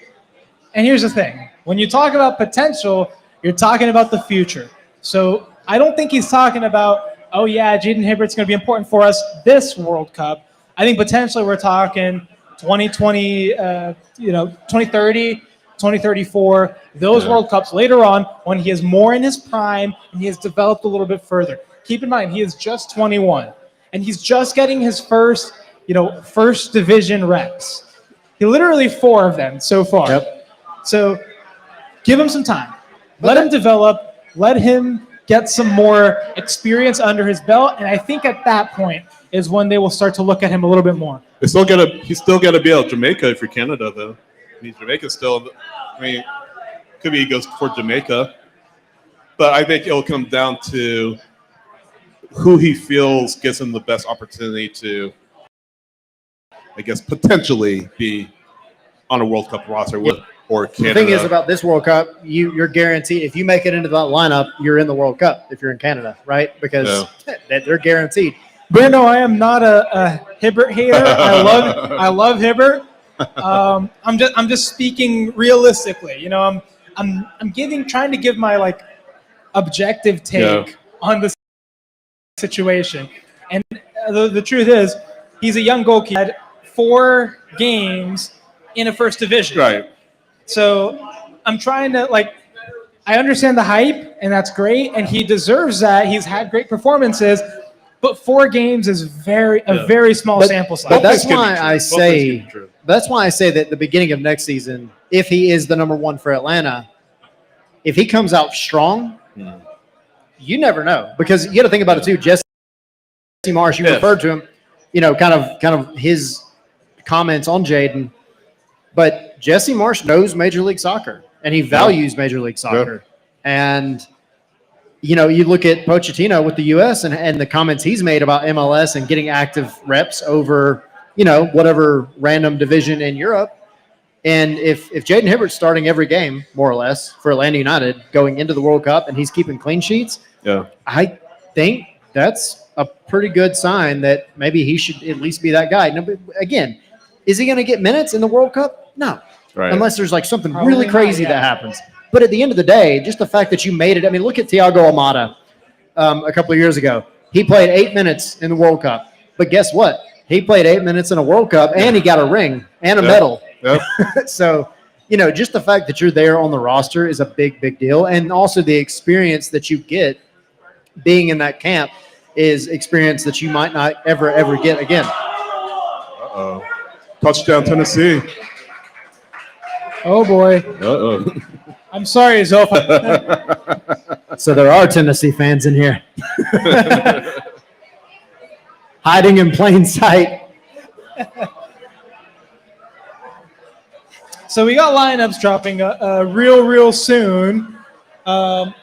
And here's the thing. When you talk about potential, you're talking about the future. So I don't think he's talking about oh yeah, Jaden Hibbert's going to be important for us this World Cup. I think potentially we're talking 2020, 2030, 2034, those World Cups later on when he is more in his prime and he has developed a little bit further. Keep in mind, he is just 21 and he's just getting his first division reps. He literally 4 of them so far. Yep. So give him some time. Let him develop. Let him get some more experience under his belt. And I think at that point is when they will start to look at him a little bit more. He's still got to be out Jamaica for Canada, though. I mean, Jamaica's still, could be he goes for Jamaica. But I think it'll come down to who he feels gives him the best opportunity to, I guess, potentially be on a World Cup roster with or Canada. The thing is about this World Cup, you're guaranteed if you make it into that lineup, you're in the World Cup if you're in Canada, right? Because they're guaranteed. Brando, I am not a Hibbert hater. I love Hibbert. I'm just speaking realistically. I'm trying to give my objective take on the situation. And the truth is, he's a young goalkeeper. Had 4 games in a first division. Right. So I'm trying to I understand the hype, and that's great, and he deserves that. He's had great performances, but 4 games is a very small sample size. But that's why I say that at the beginning of next season, if he is the number 1 for Atlanta, if he comes out strong, you never know. Because you got to think about it too. Jesse Marsh, you referred to him, kind of his comments on Jaden, but Jesse Marsh knows Major League Soccer and he values Major League Soccer. And you look at Pochettino with the U.S. and the comments he's made about MLS and getting active reps over, whatever random division in Europe. And if Jaden Hibbert's starting every game, more or less, for Atlanta United going into the World Cup and he's keeping clean sheets, I think that's a pretty good sign that maybe he should at least be that guy. Now, but again, is he going to get minutes in the World Cup? No. Right. Unless there's something really crazy that happens. But at the end of the day, just the fact that you made it. I mean, look at Thiago Almada a couple of years ago. He played 8 minutes in the World Cup. But guess what? He played 8 minutes in a World Cup, and he got a ring and a medal. Yep. So, just the fact that you're there on the roster is a big, big deal. And also the experience that you get being in that camp is experience that you might not ever get again. Uh-oh. Touchdown, Tennessee. Oh, boy. Uh-oh. I'm sorry, Zof. So there are Tennessee fans in here. Hiding in plain sight. So we got lineups dropping real soon. But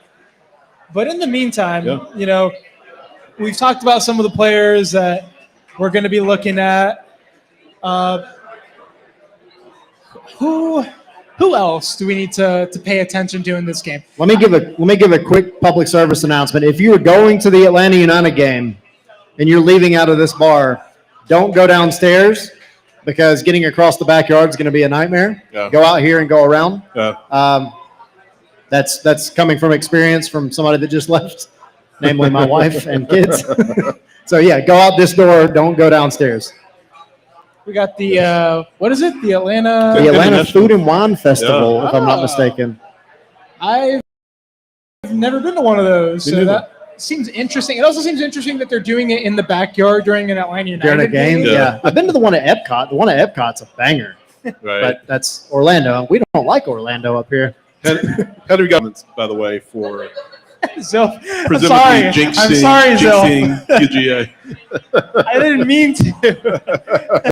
in the meantime, we've talked about some of the players that we're going to be looking at. Who else do we need to pay attention to in this game? Let me give a quick public service announcement. If you are going to the Atlanta United game and you're leaving out of this bar, don't go downstairs because getting across the backyard is going to be a nightmare. Yeah. Go out here and go around. Yeah. That's coming from experience from somebody that just left, namely my wife and kids. So go out this door. Don't go downstairs. We got the what is it? The Atlanta Food and Wine Festival, if I'm not mistaken. I've never been to one of those, so that seems interesting. It also seems interesting that they're doing it in the backyard during an Atlanta United game. Yeah. I've been to the one at Epcot. The one at Epcot's a banger. Right. But that's Orlando. We don't like Orlando up here. Henry Governments, by the way, for presumably jinxing UGA. I didn't mean to.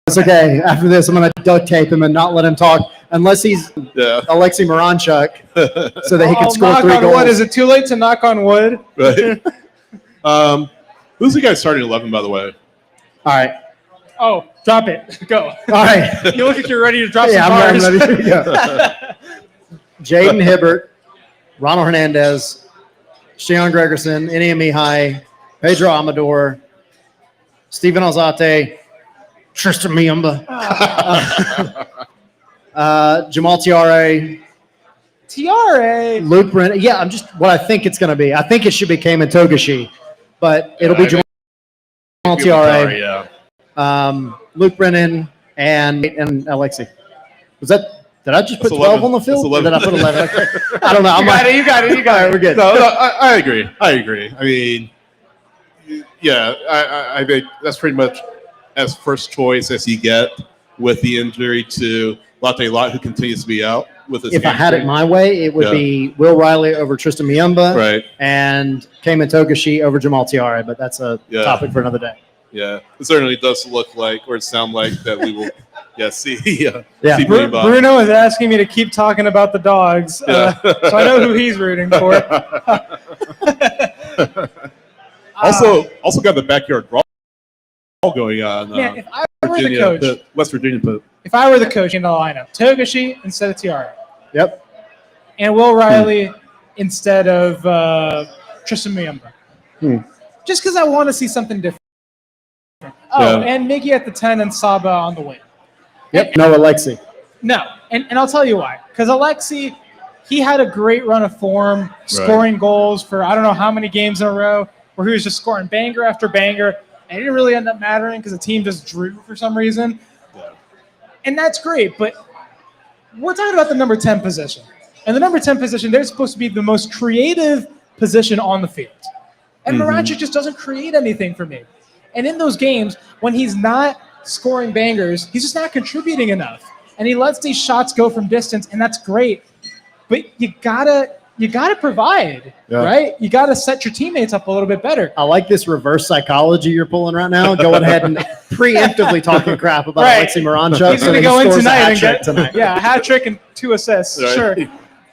It's okay. After this, I'm going to duct tape him and not let him talk unless he's Alexei Moranchuk so that he can score 3 goals. Wood. Is it too late to knock on wood? Right. Who's the guy starting 11, by the way? All right. Oh, drop it. Go. All right. You look like you're ready to drop some bars. I'm ready to go. Jaden Hibbert, Ronald Hernandez, Sheon Gregerson, Inia Mihai, Pedro Amador, Steven Alzate, Tristan Miumba, Jamal Tiare, Tiare, Luke Brennan. Yeah, I'm just what I think it's going to be. I think it should be Cayman Togashi. but it'll be Jamal Tiare, Yeah. Luke Brennan, and Alexi. Was that? Did I just put 12 on the field? Or did I put 11? Okay. I don't know. You got it. All right, we're good. No, I agree. I mean, yeah, I think that's pretty much as first choice as you get with the injury to Latte Lott, who continues to be out with his If I had it my way, it would be Will Riley over Tristan Miemba, right, and Cayman Togashi over Jamal Tiare, but that's a topic for another day. Yeah, it certainly does look like, or sound like that we will, see. See Bruno is asking me to keep talking about the dogs, so I know who he's rooting for. Also got the backyard brawl going on. Man, if I were the coach, West Virginia put. If I were the coach in the lineup, Togashi instead of Tiare. Yep. And Will Riley instead of Tristan Miemba. Just because I want to see something different. Oh, and Miggy at the 10 and Saba on the wing. Yep. No Alexi. No, and I'll tell you why. Because Alexi, he had a great run of form, scoring goals for I don't know how many games in a row, where he was just scoring banger after banger, and it didn't really end up mattering because the team just drew for some reason. Yeah. And that's great, but we're talking about the number 10 position. And the number 10 position, they're supposed to be the most creative position on the field. And Maracha just doesn't create anything for me. And in those games, when he's not scoring bangers, he's just not contributing enough. And he lets these shots go from distance, and that's great. But you gotta provide, right? You gotta set your teammates up a little bit better. I like this reverse psychology you're pulling right now. Going ahead and preemptively talking crap about Alexi Miranchuk. He's gonna go in tonight and get a hat trick and 2 assists, sure.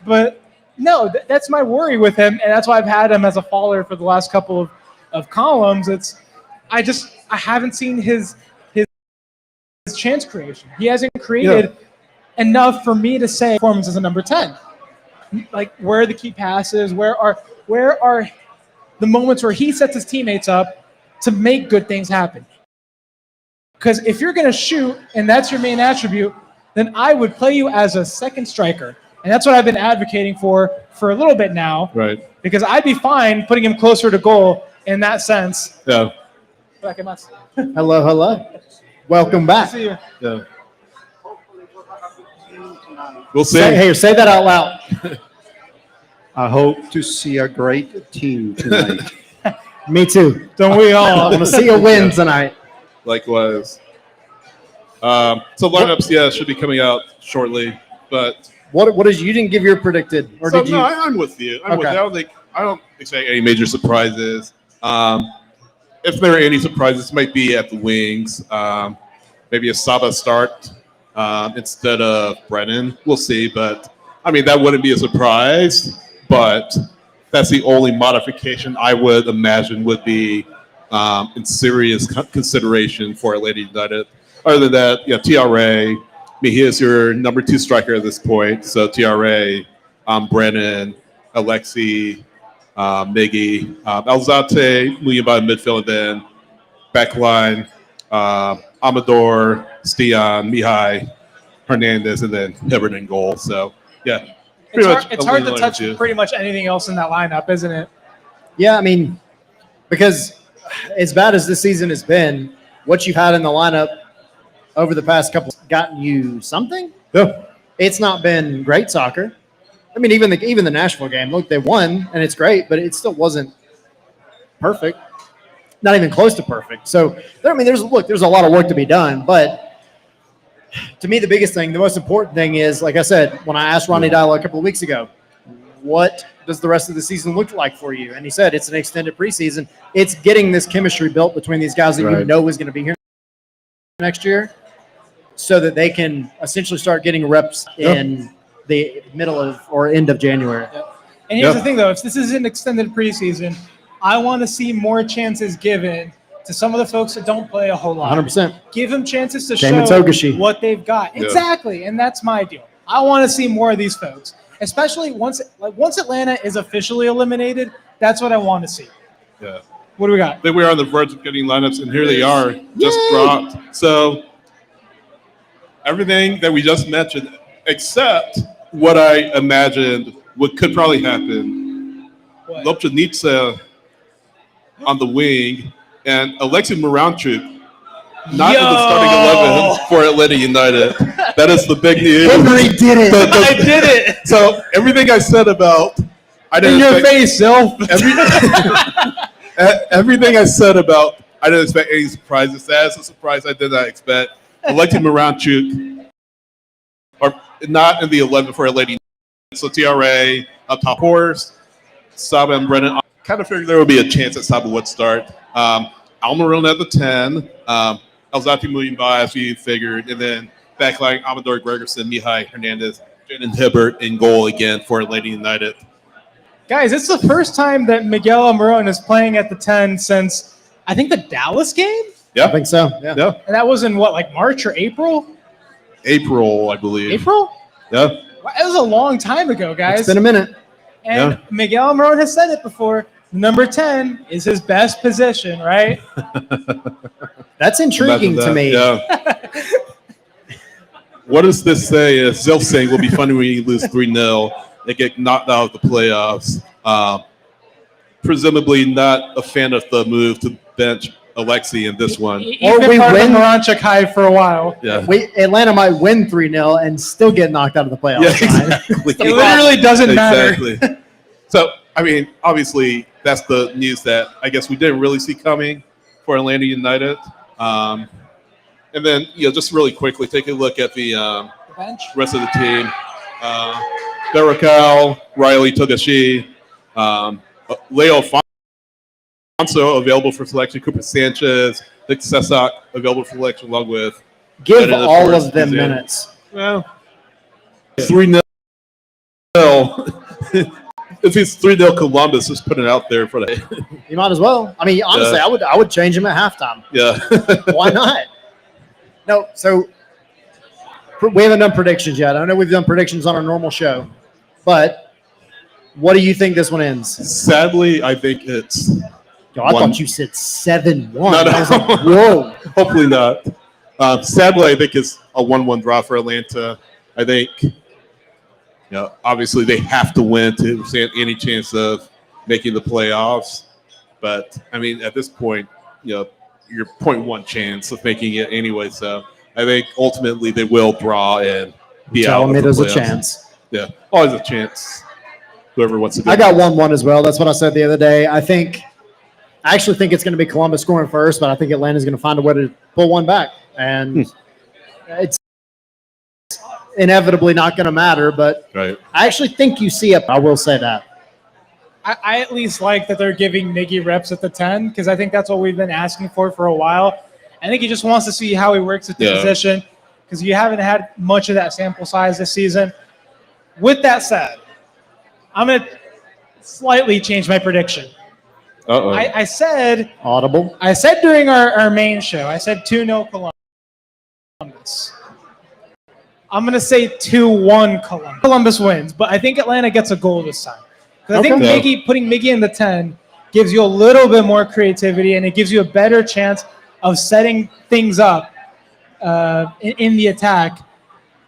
But no, that's my worry with him, and that's why I've had him as a faller for the last couple of columns. I haven't seen his chance creation. He hasn't created enough for me to say performance is a number 10. Like, where are the key passes? Where are the moments where he sets his teammates up to make good things happen? Because if you're going to shoot and that's your main attribute, then I would play you as a second striker. And that's what I've been advocating for a little bit now. Right. Because I'd be fine putting him closer to goal in that sense. Yeah. Hello. Welcome back. See you. Yeah. We'll see. Say that out loud. I hope to see a great team tonight. Me too. Don't we all? I want to see a win tonight. Likewise. So lineups, should be coming out shortly. But what is you didn't give your predicted, or did you? No, I'm with you. I'm with you. I don't expect any major surprises. If there are any surprises, it might be at the wings. Maybe a Saba start instead of Brennan. We'll see, but I mean that wouldn't be a surprise. But that's the only modification I would imagine would be in serious consideration for Atlanta United. Other than that, TRA. I mean, he is your number 2 striker at this point. So TRA, Brennan, Alexi, Miggy, Alzate, Muyimba in midfield, and then backline, Amador, Stian, Mihai, Hernandez, and then Hibbert in goal. So, yeah. It's hard to touch pretty much anything else in that lineup, isn't it? Yeah, I mean, because as bad as this season has been, what you've had in the lineup over the past couple gotten you something? Yeah. It's not been great soccer. I mean, even the Nashville game, look, they won, and it's great, but it still wasn't perfect. Not even close to perfect. So, I mean, there's a lot of work to be done, but to me, the biggest thing, the most important thing is, like I said, when I asked Ronnie Dial a couple of weeks ago, what does the rest of the season look like for you? And he said it's an extended preseason. It's getting this chemistry built between these guys that you know is going to be here next year so that they can essentially start getting reps in the middle of or end of January. Yep. And here's the thing, though. If this is an extended preseason, I want to see more chances given to some of the folks that don't play a whole lot. 100%. Give them chances to Cayman show Togashi. what they've got. Yeah. Exactly, and that's my deal. I want to see more of these folks, especially once Atlanta is officially eliminated. That's what I want to see. Yeah. What do we got? Then we're on the verge of getting lineups, and here they are, just dropped. So everything that we just mentioned, except what I imagined could probably happen. What? Lobjanica on the wing, and Alexei Moranchuk not in the starting 11 for Atlanta United. That is the big news. Henry did it. I did it. So everything I said about In your face, Zilf. everything I said about I didn't expect any surprises. That's a surprise I did not expect. Alexei Moranchuk are not in the 11 for Atlanta United. So TRA up top course. Saba and Brennan. Kind of figured there would be a chance that Saba would start. Almiron at the 10. Elzati Muyimba, as we figured. And then backline Amador Gregerson, Mihai Hernandez, Jaden Hibbert in goal again for Atlanta United. Guys, it's the first time that Miguel Almiron is playing at the 10 since, I think, the Dallas game? Yeah. I think so. Yeah. Yeah. And that was in what, like March or April? April, I believe. April? Yeah. Wow, it was a long time ago, guys. It's been a minute. And Yeah. Miguel Almiron has said it before. Number 10 is his best position, right? That's intriguing to me. Yeah. What does this say? Zilf saying will be funny when you lose 3-0. They get knocked out of the playoffs. Presumably not a fan of the move to bench Alexei in this one. He's Or been we part of win- the Moranchuk hive for a while. Yeah. Atlanta might win 3-0 and still get knocked out of the playoffs. Yeah, Ryan. exactly. It literally doesn't matter. Exactly. So, I mean, obviously, that's the news that I guess we didn't really see coming for Atlanta United. And then, just really quickly, take a look at the Bench. rest of the team. Berrakal, Riley Togashi, Leo Alfonso available for selection, Cooper Sanchez, Nick Sesak available for selection, along with Give Brennan, of all course, of them who's in. minutes. Well, 3-0. If it's 3-0 Columbus, just put it out there for the You might as well. I mean, honestly, Yeah. I would change him at halftime. yeah. Why not? No, so we haven't done predictions yet. I know we've done predictions on our normal show, but what do you think this one ends? Sadly, I think it's Yo, I One. thought you said 7-1. No, I was like, no. whoa. hopefully not. Sadly, I think it's a 1-1 draw for Atlanta. I think, obviously they have to win to stand any chance of making the playoffs. But I mean, at this point, you're 0.1 chance of making it anyway. So I think ultimately they will draw and be out. Telling me of the there's a playoffs. chance. Yeah, always a chance. Whoever wants to do I it. got 1-1 as well. That's what I said the other day. I actually think it's going to be Columbus scoring first, but I think Atlanta's going to find a way to pull one back. And it's inevitably not going to matter, but Right. I actually think you see it. I will say that. I at least like that they're giving Miggy reps at the 10 because I think that's what we've been asking for a while. I think he just wants to see how he works at the Yeah. position because you haven't had much of that sample size this season. With that said, I'm going to slightly change my prediction. Uh-oh. I said Audible. during our main show, I said 2-0 Columbus. I'm going to say 2-1 Columbus. Columbus wins, but I think Atlanta gets a goal this time. Because I think Okay. putting Miggy in the 10 gives you a little bit more creativity and it gives you a better chance of setting things up in the attack.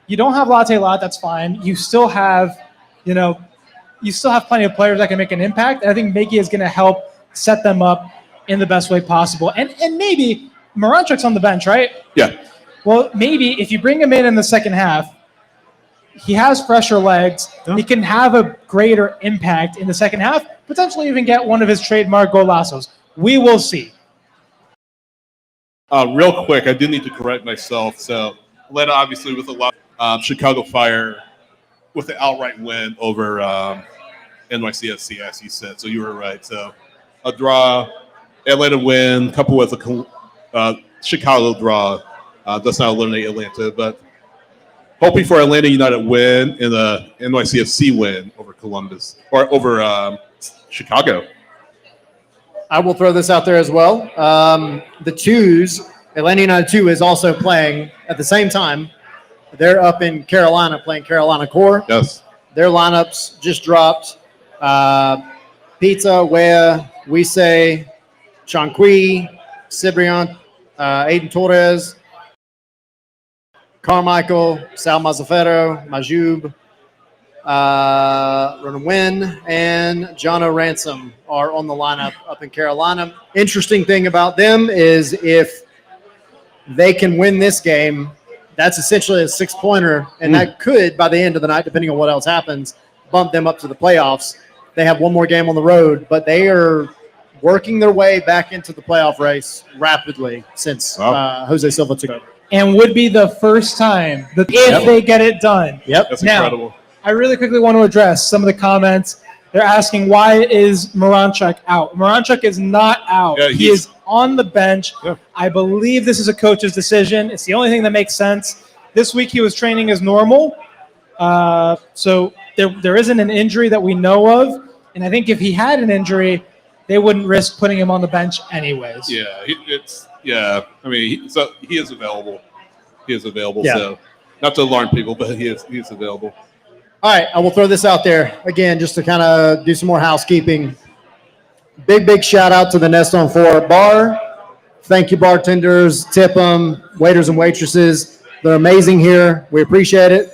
You don't have Latte Lot, that's fine. You still have, plenty of players that can make an impact. And I think Miggy is going to help set them up in the best way possible. And maybe Moranchuk's on the bench, right? Yeah. Well, maybe if you bring him in the second half, he has fresher legs. He can have a greater impact in the second half, potentially even get one of his trademark golazos. We will see. Real quick, I do need to correct myself. So, Atlanta obviously with a lot. Chicago Fire with the outright win over NYCFC, as you said. So you were right. So a draw, Atlanta win, coupled with a Chicago draw, does not eliminate Atlanta. But hoping for Atlanta United win and a NYCFC win over Columbus or over Chicago. I will throw this out there as well. The twos, Atlanta United 2 is also playing at the same time. They're up in Carolina playing Carolina Core. Yes. Their lineups just dropped. Pizza, Wea, Wise, Chanqui, Cibrian, Aiden Torres, Carmichael, Sal Mazzaferro, Majub, Ronan Wynn, and Jono Ransom are on the lineup up in Carolina. Interesting thing about them is if they can win this game, that's essentially a 6-pointer, and that could, by the end of the night, depending on what else happens, bump them up to the playoffs. They have one more game on the road, but they are working their way back into the playoff race rapidly since Jose Silva took over. And would be the first time that if they get it done. Yep. That's Now, incredible. I really quickly want to address some of the comments. They're asking, why is Moranchuk out? Moranchuk is not out. Yeah, he is on the bench. Yeah. I believe this is a coach's decision. It's the only thing that makes sense. This week he was training as normal. So there isn't an injury that we know of. And I think if he had an injury, they wouldn't risk putting him on the bench anyways. Yeah, I mean, so he is available. He is available. Yeah. So not to alarm people, but he is available. All right, I will throw this out there again just to kind of do some more housekeeping. Big shout out to the Nest on 4 bar. Thank you, bartenders. Tip them, waiters and waitresses. They're amazing here. We appreciate it.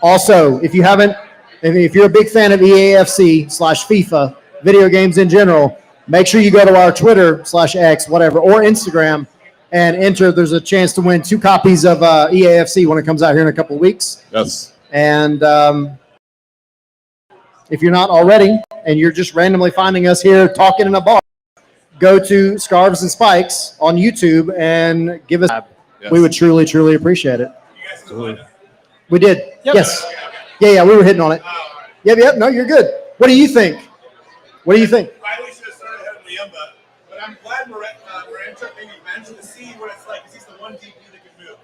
Also, if you're a big fan of EAFC/FIFA, video games in general, make sure you go to our Twitter/X, whatever, or Instagram and enter. There's a chance to win 2 copies of EAFC when it comes out here in a couple of weeks. Yes. And if you're not already and you're just randomly finding us here talking in a bar, go to Scarves and Spikes on YouTube and give us. Yes. We would truly appreciate it. Absolutely. We did. Yep. Yes. Yeah, we were hitting on it. Yep. No, you're good. What do you think? I really should have started ahead of Liam, but I'm glad Moranchuk maybe mentioned to see what it's like, because he's the one DP that can move.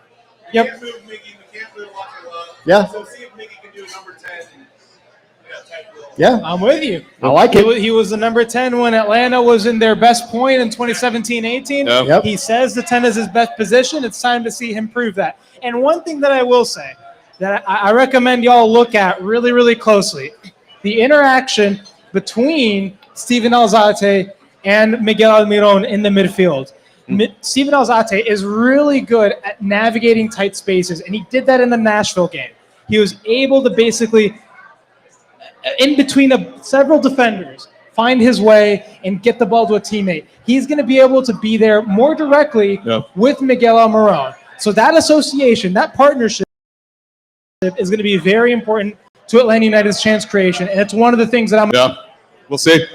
We can't move Mickey, we can't move Walker Love. Yeah. So see if Mickey can do a number 10 and type role. Yeah. I'm with you. I like it. He was the number 10 when Atlanta was in their best point in 2017-18. Yep. Yep. He says the 10 is his best position. It's time to see him prove that. And one thing that I will say that I recommend y'all look at really closely, the interaction between Steven Alzate and Miguel Almiron in the midfield. Steven Alzate is really good at navigating tight spaces, and he did that in the Nashville game. He was able to basically, in between several defenders, find his way and get the ball to a teammate. He's going to be able to be there more directly with Miguel Almiron. So that association, that partnership is going to be very important to Atlanta United's chance creation, and it's one of the things that I'm. Yeah, we'll see.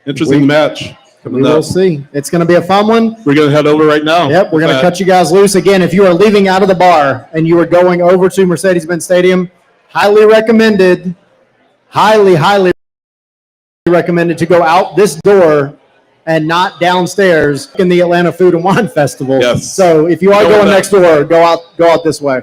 Interesting match. We will see. It's going to be a fun one. We're going to head over right now. Yep, we're going to cut you guys loose. Again, if you are leaving out of the bar and you are going over to Mercedes-Benz Stadium, highly recommended to go out this door and not downstairs in the Atlanta Food and Wine Festival. Yes. So if you are Go going with that. next door, go out this way.